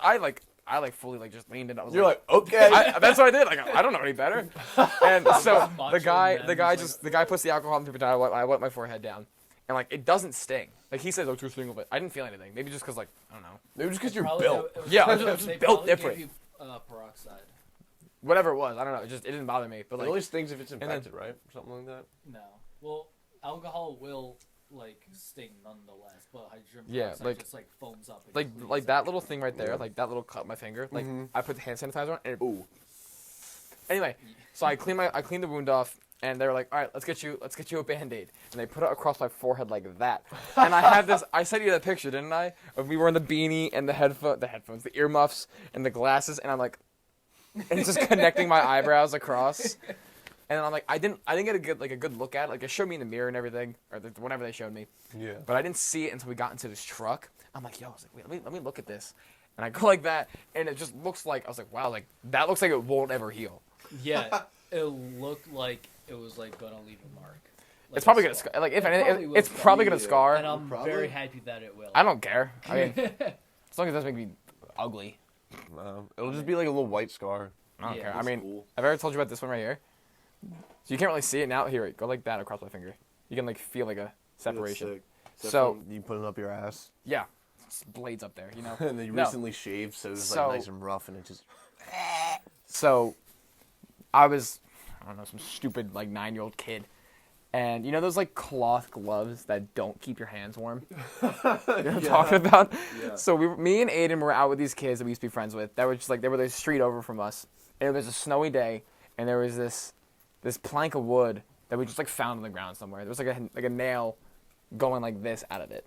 I fully like just leaned in. I was You're like, okay. that's what I did. Like, I don't know any better. And so Macho the guy man, the guy puts the alcohol in the paper towel. I wipe my forehead down, and like it doesn't sting. Like he says, "Oh, too sting of it." I didn't feel anything. Maybe just because like I don't know. Maybe just because you're Probably- built. it was Yeah, probably- I'm just they built probably different. gave you, peroxide. Whatever it was, I don't know. It didn't bother me. But It like, only stings if it's then- infected, right? Something like that. No. Well, alcohol will like sting nonetheless, but hydrogen Yeah, peroxide like- just like foams up. And like cleans that it. little thing right there, like that little cut on my finger. Like Mhm. I put the hand sanitizer on. And it, Ooh. anyway, so I clean the wound off, and they were like, "All right, let's get you a Band-Aid." And they put it across my forehead like that. And I had this. I sent you that picture, didn't I? Of me wearing the beanie and the headphones, the earmuffs, and the glasses, and I'm like, and just connecting my eyebrows across. And then I'm like, I didn't get a good look at it. Like, it showed me in the mirror and everything, or whenever they showed me. Yeah. But I didn't see it until we got into this truck. I'm like, yo, I was like, wait, let me look at this. And I go like that, and it just looks like, I was like, wow, like, that looks like it won't ever heal. Yeah, it looked like it was like gonna leave a mark. Like It's probably a gonna, scar. like, if It anything, probably will it's scar. probably gonna Yeah. scar. And I'm Probably. very happy that it will. I don't care. I mean, as long as it doesn't make me ugly, It'll just be like a little white scar. I don't Yeah, care. I that's mean, cool. I've ever told you about this one right here. So you can't really see it now. Here, go like that across my finger. You can like feel like a separation. That's sick. So You put it up your ass, yeah, it's blades up there, you know. and then you No. recently shaved, so it was So- like nice and rough, and it just. So I was, I don't know, some stupid like 9-year-old kid. And you know those like cloth gloves that don't keep your hands warm? You know what I'm talking about? Yeah. So me and Aiden were out with these kids that we used to be friends with. That were just like, they were the street over from us. And it was a snowy day, and there was this plank of wood that we just like found on the ground somewhere. There was like a nail going like this out of it.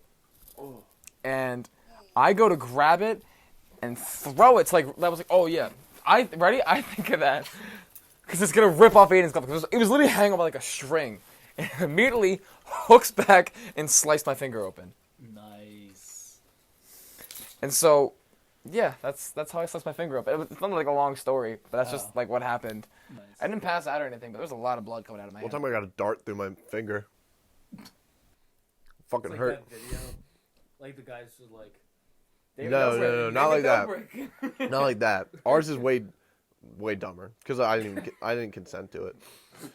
Oh. And I go to grab it and throw it. Like, that was like, oh yeah. Ready? I think of that. Because it's going to rip off Aiden's glove. It was literally hanging by like a string. And it immediately hooks back and sliced my finger open. Nice. And so, yeah, that's how I sliced my finger open. It's not like a long story, but that's just Oh. like what happened. Nice. I didn't pass out or anything, but there was a lot of blood coming out of my One hand. time I got a dart through my finger. Fucking It's like hurt. that video. Like the guys just like. No, not like that. Not like that. Ours is way dumber because I didn't consent to it.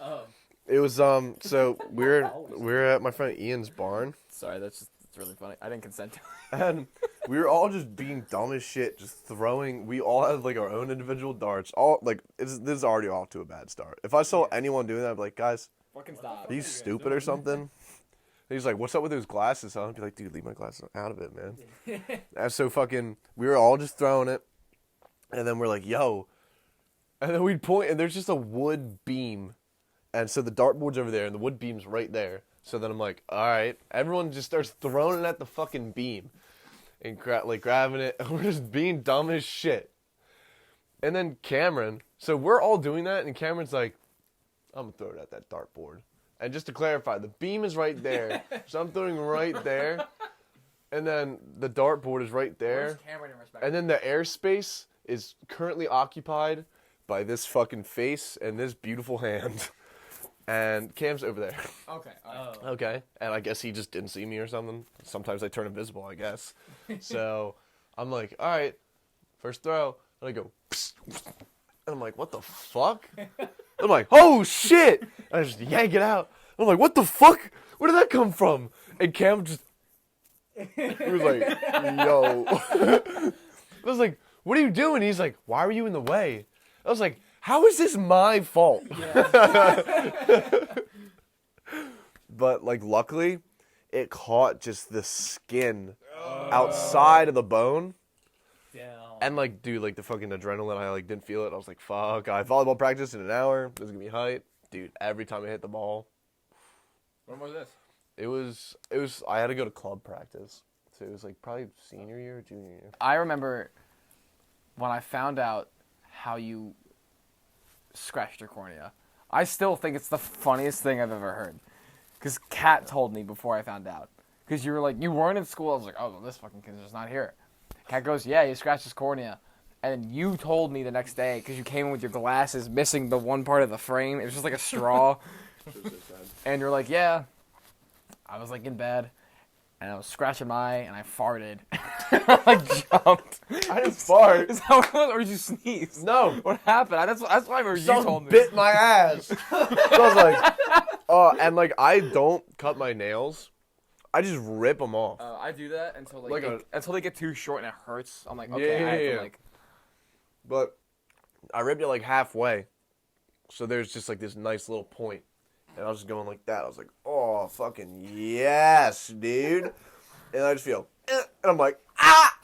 Oh. It was so we're at my friend Ian's barn, Sorry, it's really funny. I didn't consent to it. and we were all just being dumb as shit, just throwing. We all had like our own individual darts. All like this is already off to a bad start. If I saw anyone doing that, I'd be like, guys, Fucking stop. are you stupid or something? And he's like, what's up with those glasses? I'd be like, dude, leave my glasses out of it, man. And so we were all just throwing it, and then we're like, yo, and then we'd point, and there's just a wood beam, and so the dartboard's over there, and the wood beam's right there. So then I'm like, all right, everyone just starts throwing it at the fucking beam, and grabbing it, and we're just being dumb as shit. And then Cameron, so we're all doing that, and Cameron's like, I'm gonna throw it at that dartboard. And just to clarify, the beam is right there, so I'm throwing right there, and then the dartboard is right there, and then the airspace is currently occupied by this fucking face and this beautiful hand, and Cam's over there. Okay. Oh. Okay, and I guess he just didn't see me or something. Sometimes I turn invisible, I guess. So I'm like, all right, first throw, and I go, and I'm like, what the fuck? I'm like, oh shit! And I just yank it out. I'm like, what the fuck? Where did that come from? And Cam just, he was like, yo. I was like, what are you doing? He's like, why were you in the way? I was like, how is this my fault? But like, luckily, it caught just the skin outside of the bone. Damn. And like, dude, like the fucking adrenaline, I like didn't feel it. I was like, fuck, I have volleyball practice in an hour. This is gonna be hype. Dude, every time I hit the ball, When was this? it was, I had to go to club practice. So it was like probably senior year or junior year. I remember when I found out how you scratched your cornea. I still think it's the funniest thing I've ever heard. Because Kat told me before I found out. Because you were like, you weren't in school. I was like, oh, well, this fucking kid's just not here. Kat goes, yeah, he scratched his cornea. And then you told me the next day, because you came in with your glasses missing the one part of the frame. It was just like a straw. And you're like, yeah. I was like in bed. And I was scratching my eye, and I farted. I jumped. I didn't fart. Is that what it was? Or did you sneeze? No. What happened? That's why I remember you told Some me. bit my ass. So I was like, oh, and like I don't cut my nails. I just rip them off. I do that until Like until they get too short and it hurts. I'm like, Yeah, okay, I have yeah, to yeah. like. But I ripped it like halfway. So there's just like this nice little point. And I was just going like that. I was like, oh, fucking yes, dude. And I just feel, and I'm like, ah!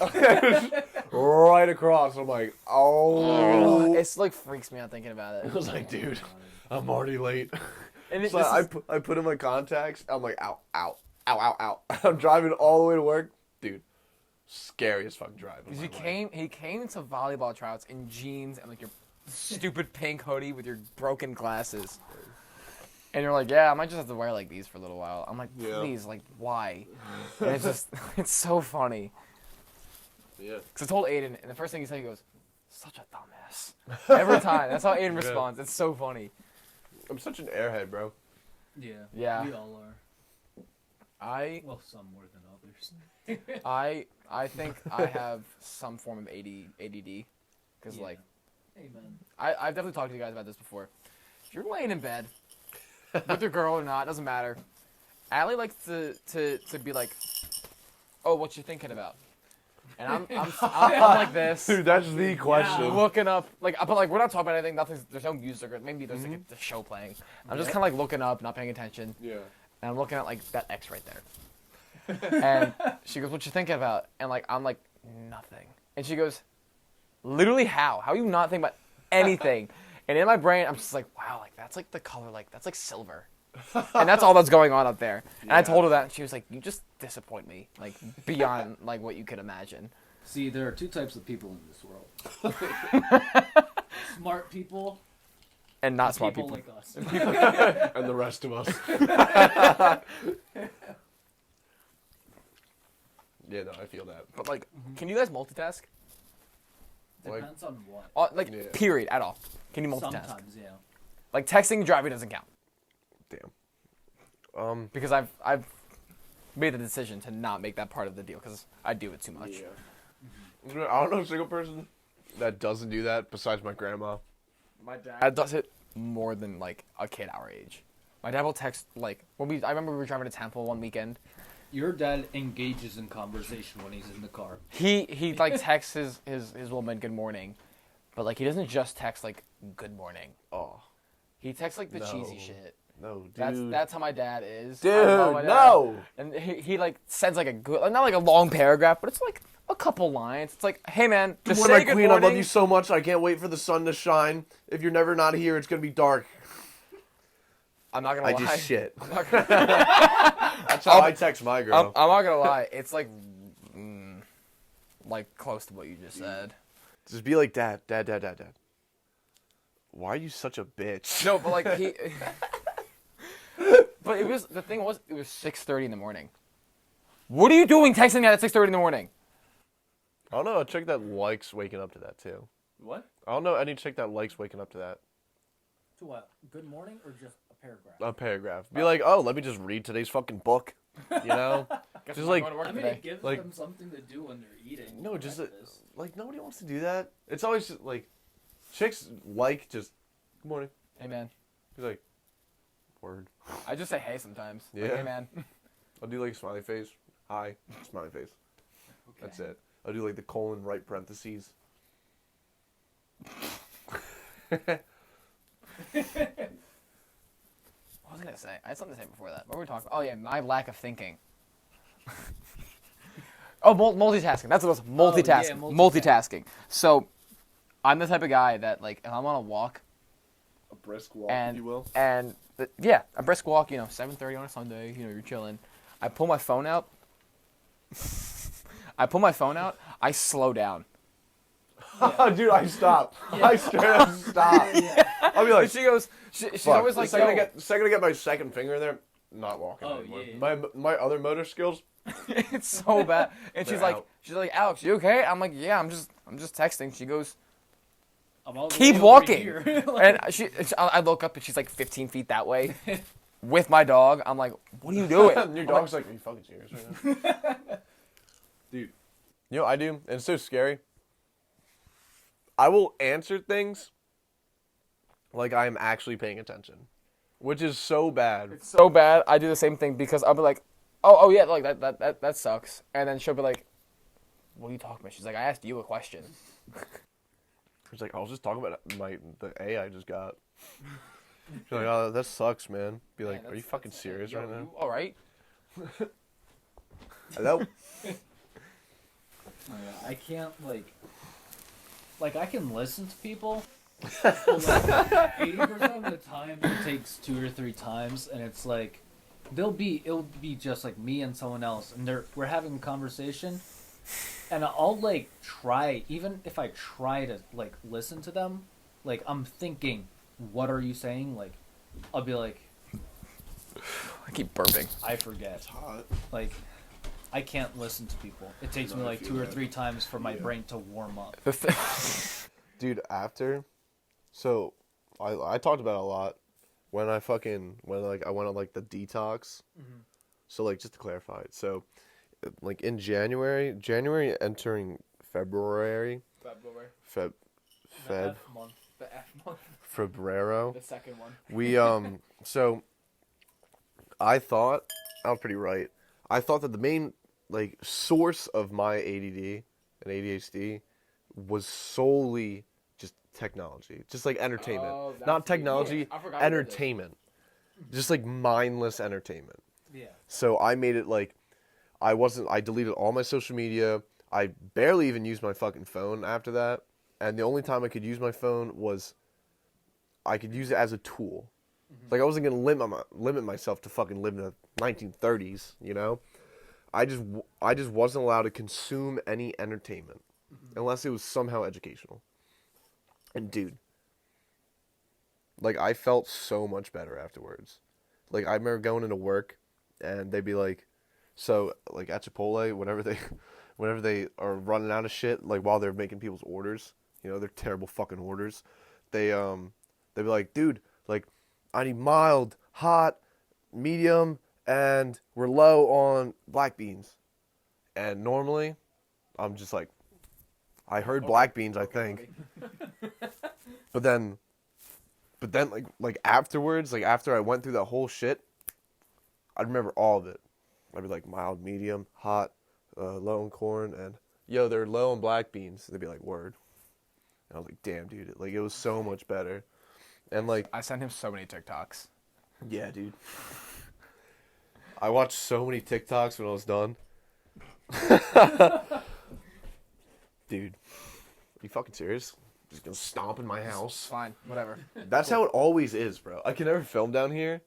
Right across. I'm like, oh. It's like freaks me out thinking about I it. was like, dude, I'm already late. And it, So this I is- put in my contacts. I'm like, ow, ow, ow, ow, ow. I'm driving all the way to work. Dude, scariest fucking drive. of Because my life. he came into volleyball tryouts in jeans and like your stupid pink hoodie with your broken glasses. And you're like, yeah, I might just have to wear like these for a little while. I'm like, Yeah. please, like, why? And it's just, it's so funny. Yeah. Because I told Aiden, and the first thing he said, he goes, such a dumbass. Every time. That's how Aiden Yeah. responds. It's so funny. I'm such an airhead, bro. Yeah. Yeah. We all are. Well, some more than others. I think I have some form of ADD. Because, Yeah. like, Amen. I've definitely talked to you guys about this before. If you're laying in bed, with your girl or not, doesn't matter. Allie likes to be like, oh, what you thinking about? And I'm like this. Dude, that's the question. Looking up, like, but like we're not talking about anything. There's no music, or maybe there's like a show playing. I'm just kind of like looking up, not paying attention, Yeah. and I'm looking at like that X right there. And she goes, "What you thinking about?" And like I'm like, "Nothing." And she goes, "Literally how? How are you not thinking about anything?" And in my brain, I'm just like, "Wow, like that's like the color, like that's like silver." And that's all that's going on up there. And I told her that, and she was like, "You just disappoint me, like beyond like what you could imagine." See, there are two types of people in this world. Smart people, And not smart people people. like us. And the rest of us. Yeah, no, I feel that. But like, can you guys multitask? Depends on what. Like, Yeah. period, at all. Can you multitask? Sometimes, yeah. Like texting and driving doesn't count Damn. because I've made the decision to not make that part of the deal because I do it too much. Yeah. I don't know a single person that doesn't do that besides my grandma. My dad does it more than like a kid our age. My dad will text like I remember we were driving to Temple one weekend. Your dad engages in conversation when he's in the car. He like texts his woman good morning, but like he doesn't just text like good morning. Oh. He texts like the cheesy No. shit. No, dude. That's how my dad is. Dude, I love my dad. no! And he like sends like a good, not like a long paragraph, but it's like a couple lines. It's like, hey man, just Good say morning, good Queen. morning. I love you so much. I can't wait for the sun to shine. If you're never not here, it's gonna be dark. I'm not gonna I lie. just shit. I'm not gonna, That's how I text my girl. I'm not gonna lie. It's like close to what you just said. Just be like, Dad. Why are you such a bitch? No, but like he. But it was 6:30 in the morning. What are you doing texting that at 6:30 in the morning? I don't know a chick that likes waking up to that too. What? I don't know any chick that likes waking up to that. To what? Good morning or just a paragraph? A paragraph. Be like, oh, let me just read today's fucking book. You know? Guess Just I'm not like- going to work I mean, today. it gives Like- them something to do when they're eating. No, just breakfast. like nobody wants to do that. It's always just, like chicks like just good morning. Hey man, He's like, word. I just say hey sometimes. Like, Yeah. hey man. I'll do like a smiley face. Hi, smiley face. That's it. I'll do like the colon right parentheses. What was I gonna say? I had something to say before that. What were we talking about? Oh yeah, my lack of thinking. Multitasking. That's what it was. Multitasking. Multitasking. So, I'm the type of guy that like if I'm on a walk A brisk walk, and if you will. yeah, a brisk walk. 7:30 on a Sunday. You're chilling. I pull my phone out. I slow down. Dude, I stop. I straight up stop. I'll be And like, she goes. She's fuck. always like, the second, "Yo." the second I get my second finger there, not walking Oh, anymore. yeah. My other motor skills. It's so bad. And They're she's like, Alex, you okay? I'm like, yeah, I'm just texting. She goes, I'm all the keep way over walking. here. And I look up and she's like 15 feet that way with my dog. I'm like, what are you doing? Your dog's like, are you fucking serious right now? Dude. You know what I do? And it's so scary. I will answer things like I am actually paying attention. Which is so bad. It's so bad. I do the same thing because I'll be like, oh yeah, like that sucks. And then she'll be like, what are you talking about? She's like, I asked you a question. It's like, I was just talking about the A I just got. She's like, oh, that sucks, man. Be like, Man, are you fucking serious Yo, right now? you all right? Hello? I can't like I can listen to people. But like 80% of the time it takes 2 or 3 times, and it's like it'll be just like me and someone else, and we're having a conversation, and I'll like try, even if I try to like listen to them, like I'm thinking, what are you saying? Like I'll be like, I keep burping. I forget. It's hot. Like, I can't listen to people. It takes me No, I like feel 2 or that. 3 times for my Yeah. brain to warm up. Dude, so I talked about it a lot when I went on like the detox. So like just to clarify, so like in January entering February, Feb, month. The F month. Febrero. The second one. We so I thought I was pretty right. I thought that the main like source of my ADD and ADHD was solely just technology, just like entertainment, Oh, that's not the- technology, yeah, I forgot about this. entertainment, just like mindless entertainment. Yeah. So I made it like I deleted all my social media. I barely even used my fucking phone after that. And the only time I could use my phone was I could use it as a tool. Like I wasn't going to limit myself to fucking live in the 1930s, you know? I just wasn't allowed to consume any entertainment unless it was somehow educational. And dude, like I felt so much better afterwards. Like I remember going into work and they'd be like, so like at Chipotle, whenever they are running out of shit, like while they're making people's orders, you know, they're terrible fucking orders. They'd be like, dude, like I need mild, hot, medium, and we're low on black beans. And normally, I'm just like, I heard black beans, I think. But then like afterwards, like after I went through that whole shit, I'd remember all of it. I'd be like mild, medium, hot, low on corn, and yo, they're low on black beans. They'd be like, word. And I was like, damn, dude, like it was so much better. And like, I sent him so many TikToks. yeah, dude. I watched so many TikToks when I was done. Dude, are you fucking serious? Just gonna stomp in my house. Fine, whatever. That's how it always is, bro. I can never film down here,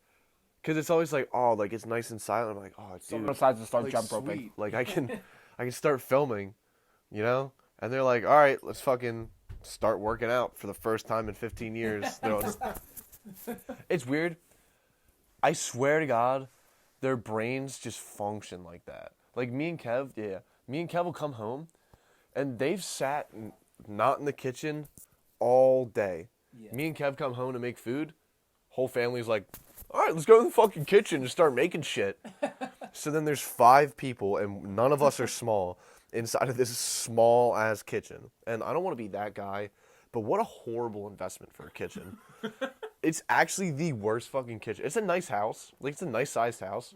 cause it's always like, oh, like it's nice and silent. I'm like, oh, dude, Someone decides to start like, jump roping. sweet. Like I can start filming, you know. And they're like, all right, let's fucking start working out for the first time in 15 years. They're all just- it's weird. I swear to God, their brains just function like that. Like me and Kev, me and Kev will come home, and they've sat not in the kitchen all day. Yeah. Me and Kev come home to make food. Whole family's like, all right, let's go to the fucking kitchen and start making shit. So then there's 5 people, and none of us are small, inside of this small ass kitchen. And I don't want to be that guy, but what a horrible investment for a kitchen. It's actually the worst fucking kitchen. It's a nice house. Like, it's a nice sized house.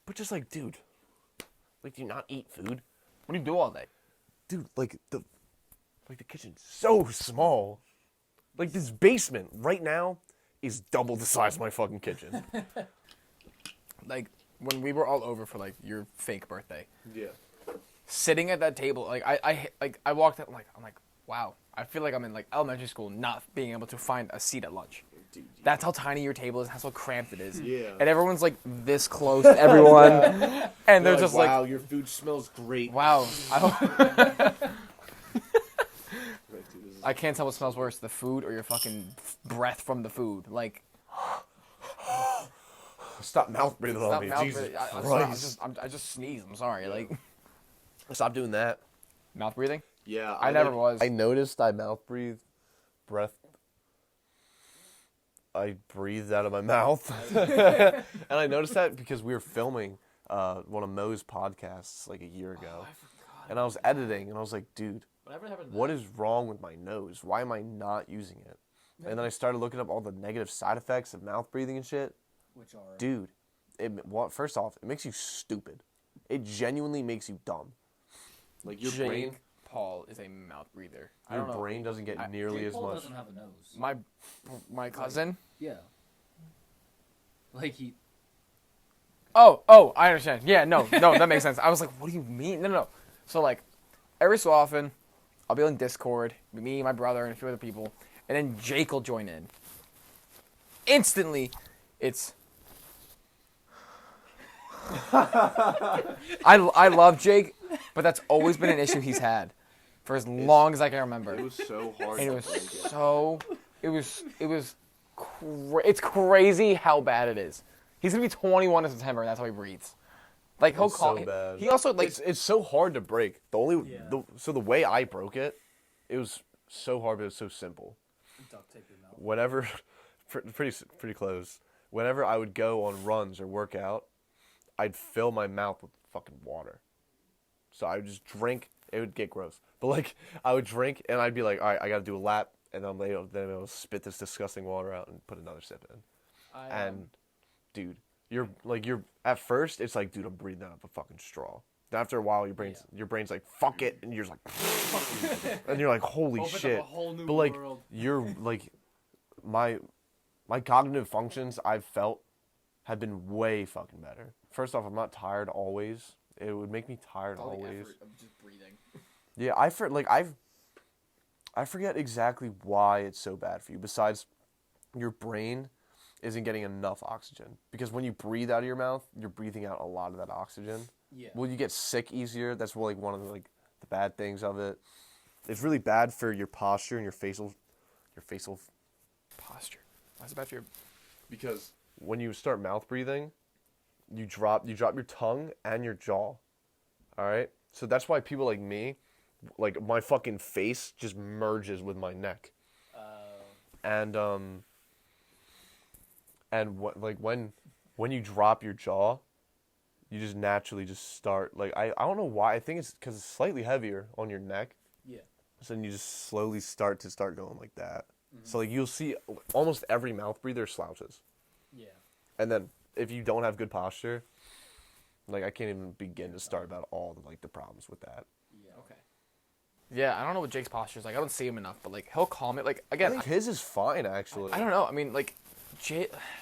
But just like, dude, like, do you not eat food? What do you do all day? Dude, like the kitchen's so small. Like this basement right now is double the size of my fucking kitchen. Like when we were all over for like your fake birthday, Yeah. sitting at that table, like I walked in, I'm like, wow, I feel like I'm in like elementary school, not being able to find a seat at lunch. Dude, That's how tiny your table is. That's how cramped it is. Yeah. And everyone's like this close to everyone, and they're just wow, your food smells great. wow. Right, dude, this is- I can't tell what smells worse, the food or your fucking breath from the food. Like, Stop mouth breathing on stop me, mouth Jesus breathing. Christ. I just sneeze. I'm sorry. Like, Stop doing that. mouth breathing. Yeah, I never was. I noticed I mouth breathed, I breathed out of my mouth, and I noticed that because we were filming one of Mo's podcasts like a year ago, and I was editing, and I was like, dude, Whatever happened to what that? is wrong with my nose? Why am I not using it? And then I started looking up all the negative side effects of mouth breathing and shit. Which are Dude, first off, it makes you stupid. It genuinely makes you dumb. Like your Jake brain, Paul is a mouth breather. I your don't know. brain doesn't get nearly Jake as Paul much. doesn't have a nose. My cousin. Yeah. Like he. Oh, I understand. Yeah, no, that makes sense. I was like, what do you mean? No. So like, every so often, I'll be on Discord, me, my brother, and a few other people, and then Jake will join in. Instantly, it's. I love Jake, but that's always been an issue he's had for as long as I can remember. It was so hard. And it to was break it. so, it's crazy how bad it is. He's gonna be 21 in September, and that's how he breathes. Like he'll It's call. so bad. He also like It's so hard to break. Yeah. So the way I broke it, it was so hard, but it was so simple. Duct tape your mouth. Whenever, pretty close. Whenever I would go on runs or work out, I'd fill my mouth with fucking water. So I would just drink. It would get gross, but like I would drink and I'd be like, all right, I gotta do a lap, and then I would spit this disgusting water out and put another sip in. And dude, you're at first it's like, dude, I'm breathing out of a fucking straw. Then after a while, your brain's like, fuck it, and you're just like, and you're like, holy Opens up shit. a whole new But like world. you're like, my cognitive functions I've felt have been way fucking better. First off, I'm not tired always. It would make me tired All the always. effort of just breathing. Yeah, I forget exactly why it's so bad for you. Besides, your brain isn't getting enough oxygen, because when you breathe out of your mouth, you're breathing out a lot of that oxygen. Yeah. Well, you get sick easier. That's like one of the bad things of it. It's really bad for your posture and your facial posture. That's about your. because when you start mouth breathing, you drop your tongue and your jaw. All right? So that's why people like me, like my fucking face just merges with my neck. And when you drop your jaw, you just naturally just start like I don't know why. I think it's cuz it's slightly heavier on your neck. Yeah. So then you just slowly start going like that. So like you'll see almost every mouth breather slouches. Yeah. And then if you don't have good posture, like I can't even begin to start about all the problems with that. Yeah. Okay. Yeah, I don't know what Jake's posture is like. I don't see him enough, but like he'll call me. Like I again, think his is fine actually. I don't know. I mean, like,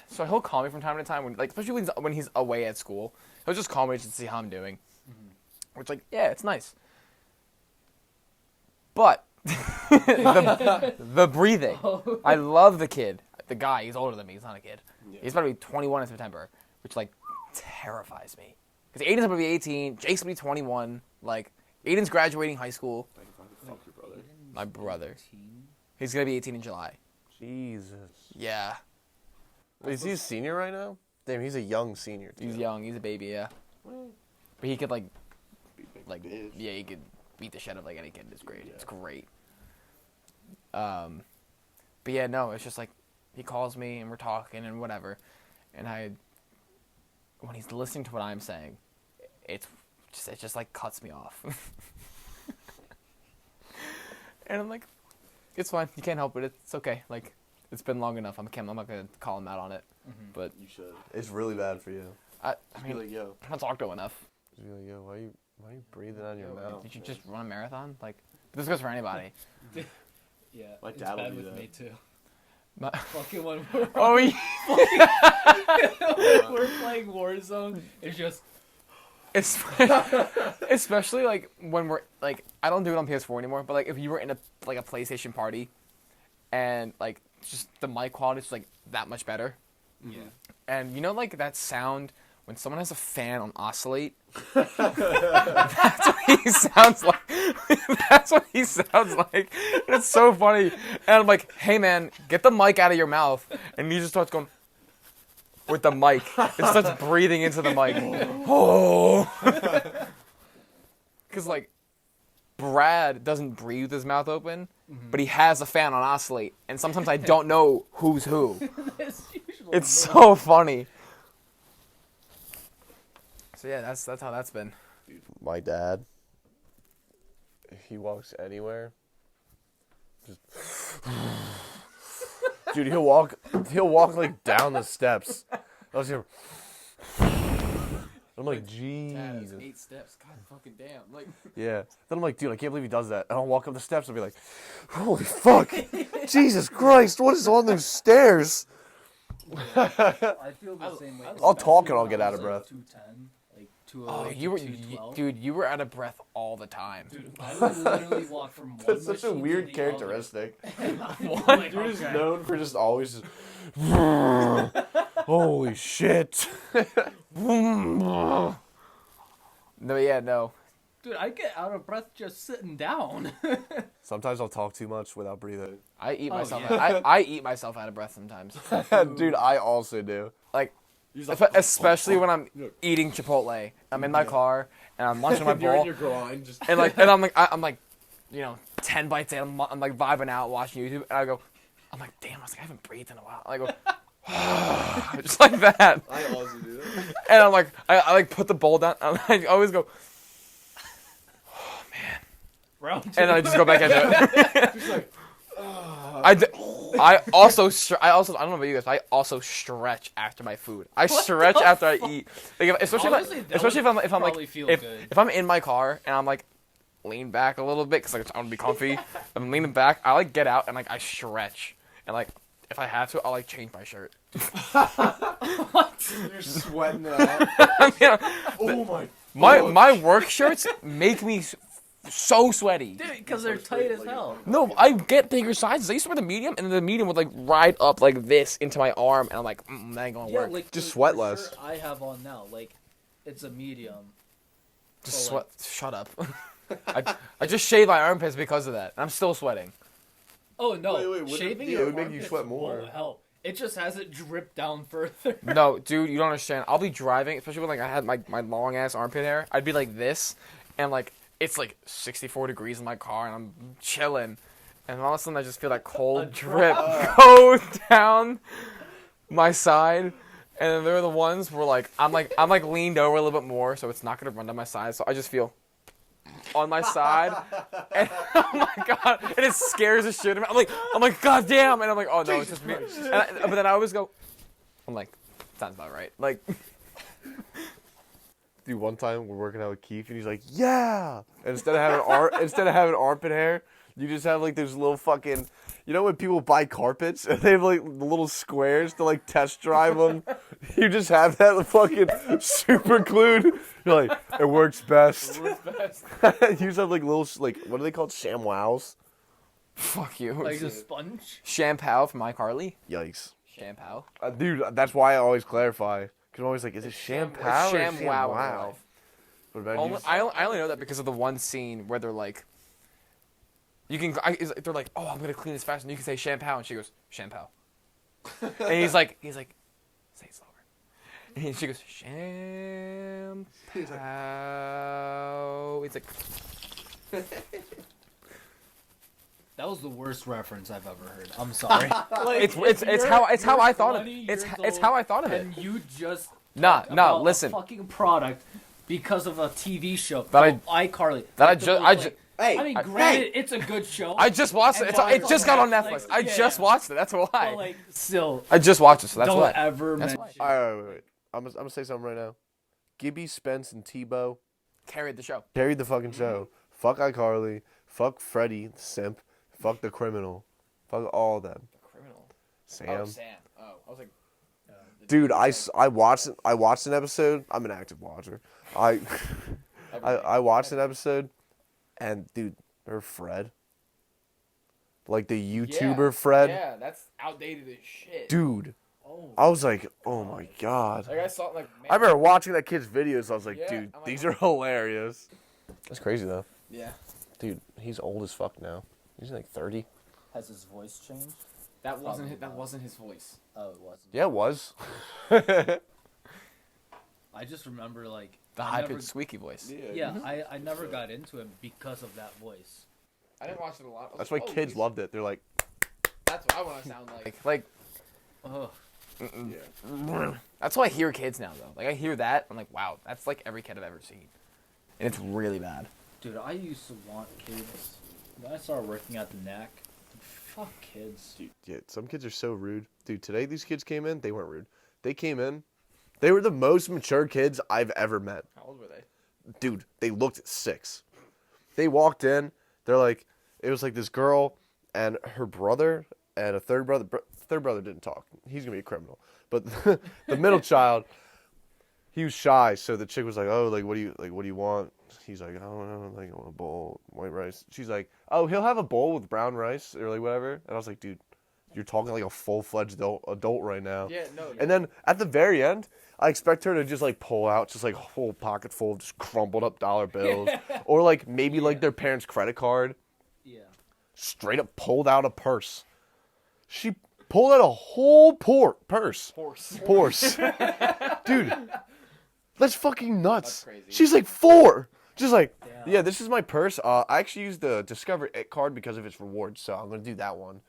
so he'll call me from time to time when, like, especially when he's away at school. He'll just call me just to see how I'm doing. Which, like, yeah, it's nice. But the breathing, I love the kid. The guy, he's older than me. He's not a kid. Yeah. He's about to be 21 in September, which like terrifies me. Because Aiden's about to be 18, Jake's gonna be 21. Like, Aiden's graduating high school. Fuck your brother. My brother. He's gonna be 18 in July. Jesus. Yeah, Is he a senior right now? Damn, he's a young senior. Too. he's young. He's a baby. Yeah, but he could like Bitch. yeah, he could beat the shit out of like any kid. It's great. It's great. But yeah, no, it's just like he calls me and we're talking and whatever, and when he's listening to what I'm saying, it just like cuts me off. And I'm like, it's fine. You can't help it. It's okay. Like, it's been long enough. I'm not gonna call him out on it. But You should. It's really bad for you. I Be mean, like, yo. I don't talk to him enough. Just be like, yo, why you breathing out of your mouth? Did you just run a marathon? Like, this goes for anybody. Yeah. My it's dad will bad do with that. me too. My- Fucking when we're, Oh, yeah. we're playing Warzone, it's just It's especially like when we're like, I don't do it on PS4 anymore, but like if you were in a PlayStation party and like just the mic quality is like that much better. yeah. And you know, like that sound when someone has a fan on oscillate? That's what he sounds like. That's what he sounds like. And it's so funny. And I'm like, hey man, get the mic out of your mouth. And he just starts going with the mic. It starts breathing into the mic. Oh. Because like, Brad doesn't breathe with his mouth open, but he has a fan on oscillate. And sometimes I don't know who's who. It's usually It's so funny. So yeah, that's how that's been. My dad, he walks anywhere. Just, dude, he'll walk like down the steps. I was here. I'm like, jeez. 8 steps. God fucking damn. Like, Yeah. Then I'm like, dude, I can't believe he does that. And I'll walk up the steps and be like, holy fuck, Jesus Christ, what is on those stairs? I feel the same way. I'll talk and I'll get out of breath. 210, like oh, 208 you were, to 212. dude, you were out of breath all the time. Dude, I would literally walk from one That's such a machine weird to the characteristic. What? You're just known for just always just. Holy shit. No, yeah, no. Dude, I get out of breath just sitting down. Sometimes I'll talk too much without breathing. I eat Oh, myself. yeah. I eat myself out of breath sometimes. Dude, I also do. Like, Especially when I'm eating Chipotle. I'm in my car and I'm munching my You're in bowl, your grind. Just and I'm like, 10 bites in. I'm like vibing out watching YouTube, and I'm like, damn, I haven't breathed in a while. And I go, just like that, I also do that. and I'm like, I like put the bowl down. I always go, Round two. and I just go back into it. Just like, I also I don't know about you guys, but I also stretch after my food. I stretch after I eat. Like especially Honestly, that if I'm like probably feel if, good. if I'm in my car and I'm like lean back a little bit because like I want to be comfy. I'm leaning back. I like get out and like I stretch and like if I have to, I'll like change my shirt. you're sweating it out. You know, Oh my. my work shirts make me so sweaty. Dude, because they're tight as hell. No, I get bigger sizes. I used to wear the medium, and the medium would like ride up like this into my arm, and I'm like, that ain't gonna Yeah, work. like Just the sweat shirt less. I have on now, like, it's a medium. Just so, like- sweat. Shut up. I just shaved my armpits because of that. And I'm still sweating. Oh no, Wait, wouldn't shaving it- your it would make you armpits sweat more. won't help. It just has it drip down further. No, dude, you don't understand. I'll be driving, especially when like I had my long ass armpit hair. I'd be like this, and like it's like 64 degrees in my car, and I'm chilling, and all of a sudden I just feel that cold drip go down my side, and they're the ones where like I'm like leaned over a little bit more, so it's not gonna run down my side. So I just feel on my side, and oh my god, and it scares the shit out of me. I'm like, god damn, and I'm like, oh no, it's just me. But then I always go, I'm like, sounds about right. Like, Dude, one time we're working out with Keith, and he's like, "Yeah." And instead of having armpit hair, you just have like those little fucking, you know when people buy carpets and they have like the little squares to like test drive them. You just have that fucking super glued. You're like, it works best. You just have like little like what are they called? ShamWows. fuck you. Like a sponge. Shampoo from iCarly. Yikes. Shampoo. Dude, that's why I always clarify. Because I'm always like, is it shampoo or ShamWow. ShamWow? What about you? I only know that because of the one scene where they're like, they're like, oh, I'm gonna clean this fast, and you can say shampoo, and she goes, shampoo. And he's like, say it slower. And she goes, shampoo. It's like, That was the worst reference I've ever heard. I'm sorry. it's how I thought of it. It's how I thought of it. And you just Nah, about listen. a fucking product because of a TV show. That iCarly. That Hey, I mean, hey, granted, it's a good show. I just watched it. It just got on Netflix. I just watched it. That's why. But like, still, I just watched it, so that's don't why. ever That's mention. why. All right, wait. I'm gonna say something right now. Gibby, Spence, and Tebow Carried the show. carried the fucking show. Fuck iCarly. Fuck Freddie, the simp. Fuck the criminal. Fuck all of them. Criminal. Sam. Sam. Oh, I was like, Dude, I watched an episode. I'm an active watcher. I watched an episode, and dude, her Fred, like the YouTuber Fred, Yeah, that's outdated as shit. dude. Oh, I was like, oh my god. Like I saw, like, I remember watching that kid's videos. I was like, Yeah, dude, I'm like, these are hilarious. That's crazy though. Yeah, Dude, he's old as fuck now. He's like 30. has his voice changed? that Probably that not. wasn't his voice. Oh, it wasn't. Yeah, it was. I just remember like The I high never- pitched squeaky voice. Yeah, I never got into him because of that voice. I didn't watch it a lot. That's why kids loved it. They're like, That's what I want to sound like. Oh, That's why I hear kids now though. Like I hear that, I'm like, wow, that's like every kid I've ever seen, and it's really bad. dude, I used to want kids. When I started working at the NAC, fuck kids. dude, yeah, some kids are so rude. Dude, today these kids came in. They weren't rude. They came in. They were the most mature kids I've ever met. How old were they? Dude, they looked 6. They walked in. They're like, it was like this girl and her brother and a third brother. Third brother didn't talk. He's gonna be a criminal. But the middle child, he was shy. So the chick was like, oh, like what do you want? He's like, I don't know, like I want a bowl, white rice. She's like, oh, he'll have a bowl with brown rice or like whatever. And I was like, dude, you're talking like a full-fledged adult right now. Yeah, no. And then at the very end, I expect her to just like pull out just like a whole pocket full of just crumpled up dollar bills, or like maybe like their parents' credit card. Yeah. Straight up pulled out a purse. She pulled out a whole purse. Horse. Dude, that's fucking nuts. That's crazy. She's like 4. Just like, Damn. yeah, this is my purse. I actually used the Discover It card because of its rewards, so I'm gonna do that one.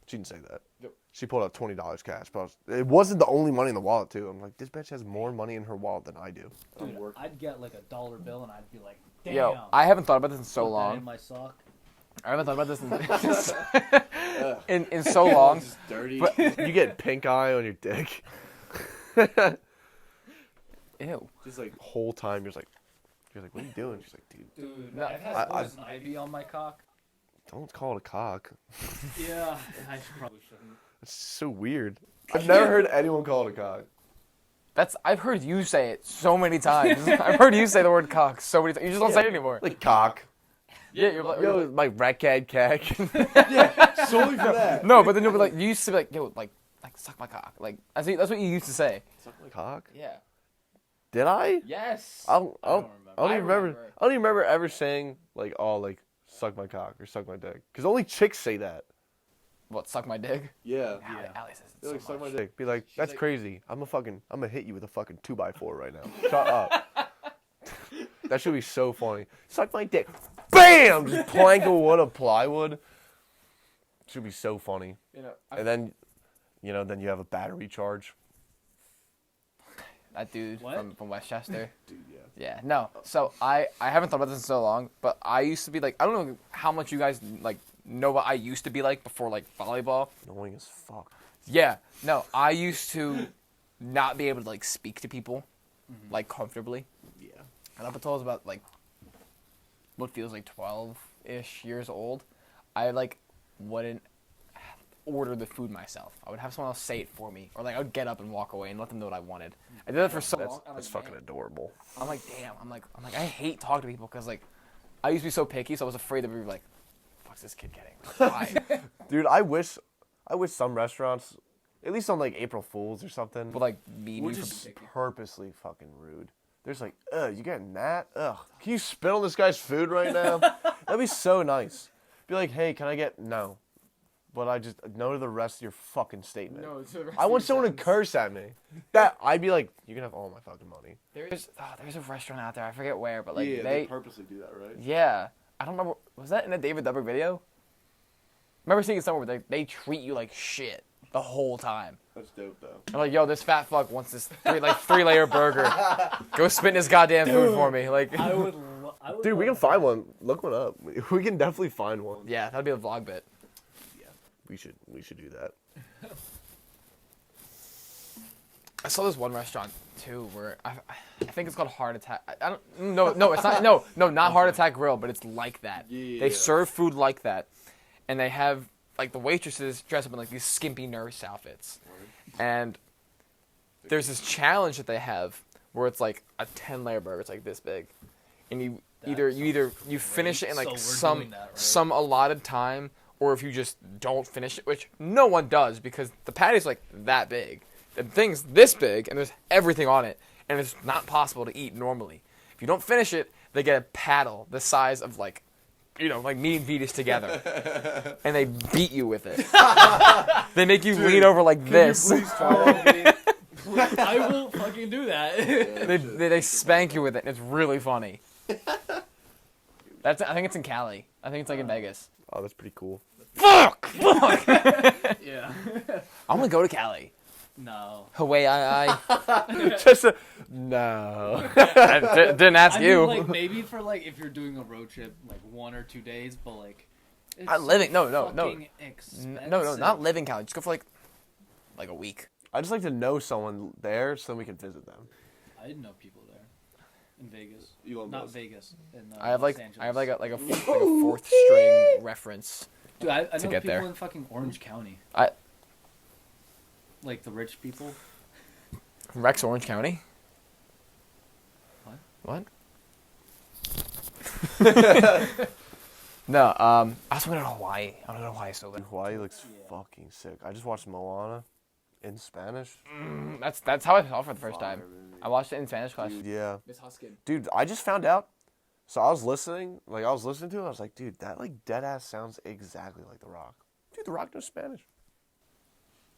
She didn't say that. Yep. She pulled out $20 cash, but it wasn't the only money in the wallet too. I'm like, this bitch has more money in her wallet than I do. Dude, I'd get like a dollar bill and I'd be like, damn. Yo, I haven't thought about this in so Put that long. in my sock. I haven't thought about this in so long. Just dirty. But- You get pink eye on your dick. Ew. Just like whole time you're like, what are you doing? She's like, dude, Dude, No, I've had I- poison ivy on my cock. don't call it a cock. Yeah, I probably shouldn't. It's so weird. I've never heard anyone call it a cock. I've heard you say it so many times. I've heard you say the word cock so many times. You just don't say it anymore. Like cock. Yeah, you're like, Yo, like rat cat cack. Solely for that. no, but then you'll be like, you used to be like, yo, like suck my cock. Like that's what you used to say. Suck my cock. Yeah. Did I? Yes. I don't remember. even remember. I don't even remember ever saying like, oh, like suck my cock or suck my dick. Because only chicks say that. What? Suck my dick? Yeah. Yeah. Allie says it They're so like, suck my much. dick. Be like, that's like- crazy. I'm gonna hit you with a fucking 2x4 right now. Shut up. That should be so funny. Suck my dick. Bam! Just plank a wood of plywood. Should be so funny. You know, And then, then you have a battery charge. that dude What? from Westchester. Dude, yeah. Yeah, no. So I haven't thought about this in so long, but I used to be like, I don't know how much you guys like know what I used to be like before like volleyball. Annoying as fuck. Yeah, no, I used to not be able to like speak to people like comfortably. Yeah. And up until I was about like what feels like 12-ish years old, I like wouldn't order the food myself. I would have someone else say it for me, or like I would get up and walk away and let them know what I wanted. I did that for so long. I'm That's like, fucking man. adorable. I'm like, damn. I'm like, I hate talking to people because like, I used to be so picky, so I was afraid to be like, what's this kid getting? Why? Dude, I wish some restaurants, at least on like April Fools or something, But like, me, would me just from- purposely fucking rude. There's like, you getting that? Ugh. Can you spit on this guy's food right now? That'd be so nice. Be like, hey, can I get no? But I just no to the rest of your fucking statement. I want someone to curse at me. That I'd be like, you can have all my fucking money. there's a restaurant out there. I forget where, but like yeah, they purposely do that, right? yeah. I don't remember. Was that in a David Dobrik video? I remember seeing it somewhere where they treat you like shit the whole time. That's dope, though. I'm like, yo, this fat fuck wants this 3-layer burger. Go spit in his goddamn food for me. Like, I would Dude, we can love find that. one. Look one up. We can definitely find one. yeah, that'd be a vlog bit. We should do that. I saw this one restaurant too where I think it's called Heart Attack. I don't no it's not no not Heart Attack Grill, but it's like that. Yeah. They serve food like that, and they have like the waitresses dress up in like these skimpy nurse outfits, and there's this challenge that they have where it's like a 10-layer burger. It's like this big, and you you finish it in like So we're some doing that, right? some allotted time, or if you just don't finish it, which no one does because the patty's like that big. The thing's this big, and there's everything on it, and it's not possible to eat normally. If you don't finish it, they get a paddle the size of like, like me and Vetus together, and they beat you with it. They make you lean over like this. I will fucking do that. They spank you with it, and it's really funny. I think it's in Cali. I think it's like in Vegas. Oh, that's pretty cool. Fuck! Yeah. I'm gonna go to Cali. No. Hawaii, Just no. I didn't ask I you. mean, like maybe for like if you're doing a road trip, like 1 or 2 days, but like. It's Not living. No. fucking expensive. No, not live in Cali. Just go for like a week. I just like to know someone there so we can visit them. I didn't know people there in Vegas. Elon Not Musk. Vegas. In, I have Los like Angeles. a fourth string reference. Dude, I know get people there. in fucking Orange County. Like the rich people. Rex, Orange County. What? No, I also went to Hawaii. I want to go to Hawaii so bad. Hawaii looks Yeah. fucking sick. I just watched Moana in Spanish. That's how I saw it for the first time. Fire, baby. I watched it in Spanish class. Yeah. Miss Huskin. Dude, I just found out. So I was listening to it. I was like, dude, that like dead ass sounds exactly like The Rock. Dude, The Rock knows Spanish.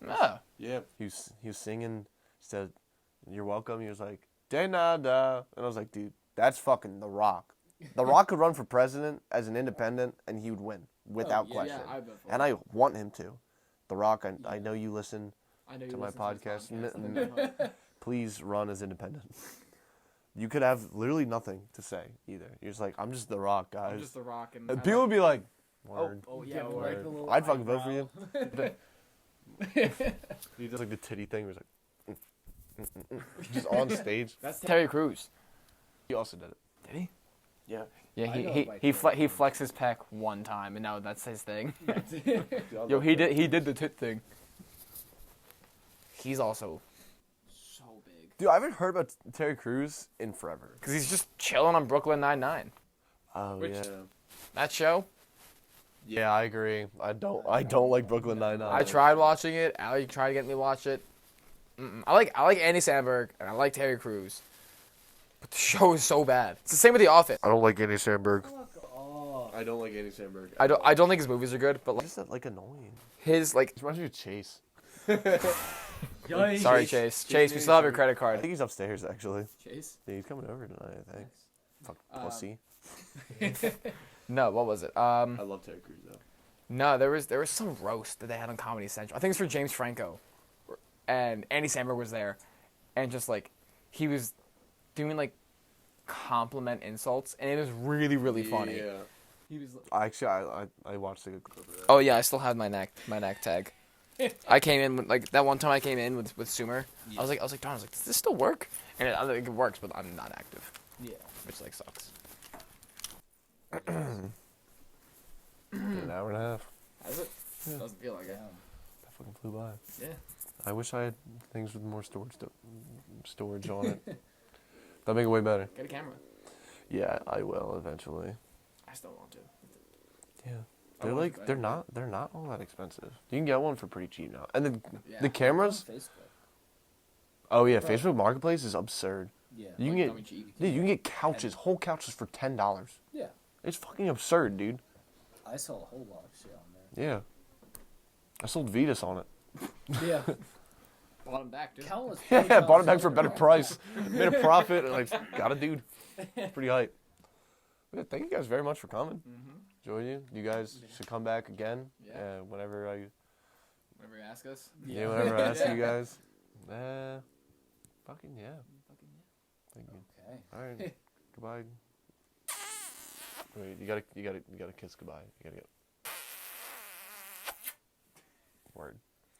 Ah. Yeah. He was singing. Said, "You're welcome." He was like, "De nada," and I was like, "Dude, that's fucking The Rock. The Rock could run for president as an independent, and he would win without question. I bet And I want him to. The Rock, I know you listen to my podcast. Please run as independent. You could have literally nothing to say either. You're just like, I'm just The Rock, guys. I'm just The Rock. And And people would be like, word. Oh, Yeah, yeah, right. word. Word. the little I'd fucking vote for eyebrow. you. He does like the titty thing where he's like, just on stage. That's Terry Crews. He also did it. Did he? Yeah. Yeah, I know he Mike he Tyson. he flexed his pec one time, and now that's his thing. Dude, I Yo, love he that. did the tit thing. He's also so big Dude, I haven't heard about Terry Crews in forever. because he's just chilling on Brooklyn Nine-Nine. Oh, Which- yeah. That show, Yeah, I agree. I don't like Brooklyn Nine-Nine. I tried watching it. Ali tried to get me to watch it. I like Andy Samberg and I like Terry Crews, but the show is so bad. It's the same with The Office. I don't like Andy Samberg. Fuck off. I don't like Andy Samberg. I don't think his movies are good, but like Just like annoying. his like. He reminds me of Chase. Yikes. Sorry, Chase. Chase, we still have your credit I card. think he's upstairs actually. Chase? Yeah, he's coming over tonight. I think. Fuck pussy. No, what was it? I love Terry Crews though. No, there was some roast that they had on Comedy Central. I think it's for James Franco, and Andy Samberg was there, and just like he was doing like compliment insults, and it was really funny. Yeah. He was. Actually, I watched a good clip of that. Oh yeah, I still have my neck tag. I came in with, like that one time I came in with Sumer. I was like Don, does this still work? And I think it works, but I'm not active, Yeah. which like sucks. An hour and a half. Has it? Doesn't feel like it. That fucking flew by. Yeah. I wish I had things with more storage on it. That'd make it way better. Get a camera. Yeah, I will eventually. I still want to. Yeah. I They're want like to buy they're not all that expensive. You can get one for pretty cheap now. And the Yeah. the cameras. Facebook. Oh yeah, Right. Facebook Marketplace is absurd. Yeah. You can get cheap. dude, you can get couches, whole couches for $10. Yeah. It's fucking absurd, dude. I saw a whole lot of shit on there. Yeah. I sold Vetus on it. Yeah. Bought him back, dude. Countless. Yeah, bought it back for a better price. Made a profit and like got a dude. It's pretty hype. Yeah, thank you guys very much for coming. Enjoyed you. You guys should come back again. Yeah. Whenever I Whenever you ask us. whenever I ask you guys. Fucking yeah. Thank you. Okay. All right. Goodbye. Wait, you gotta kiss goodbye. You gotta go. Word.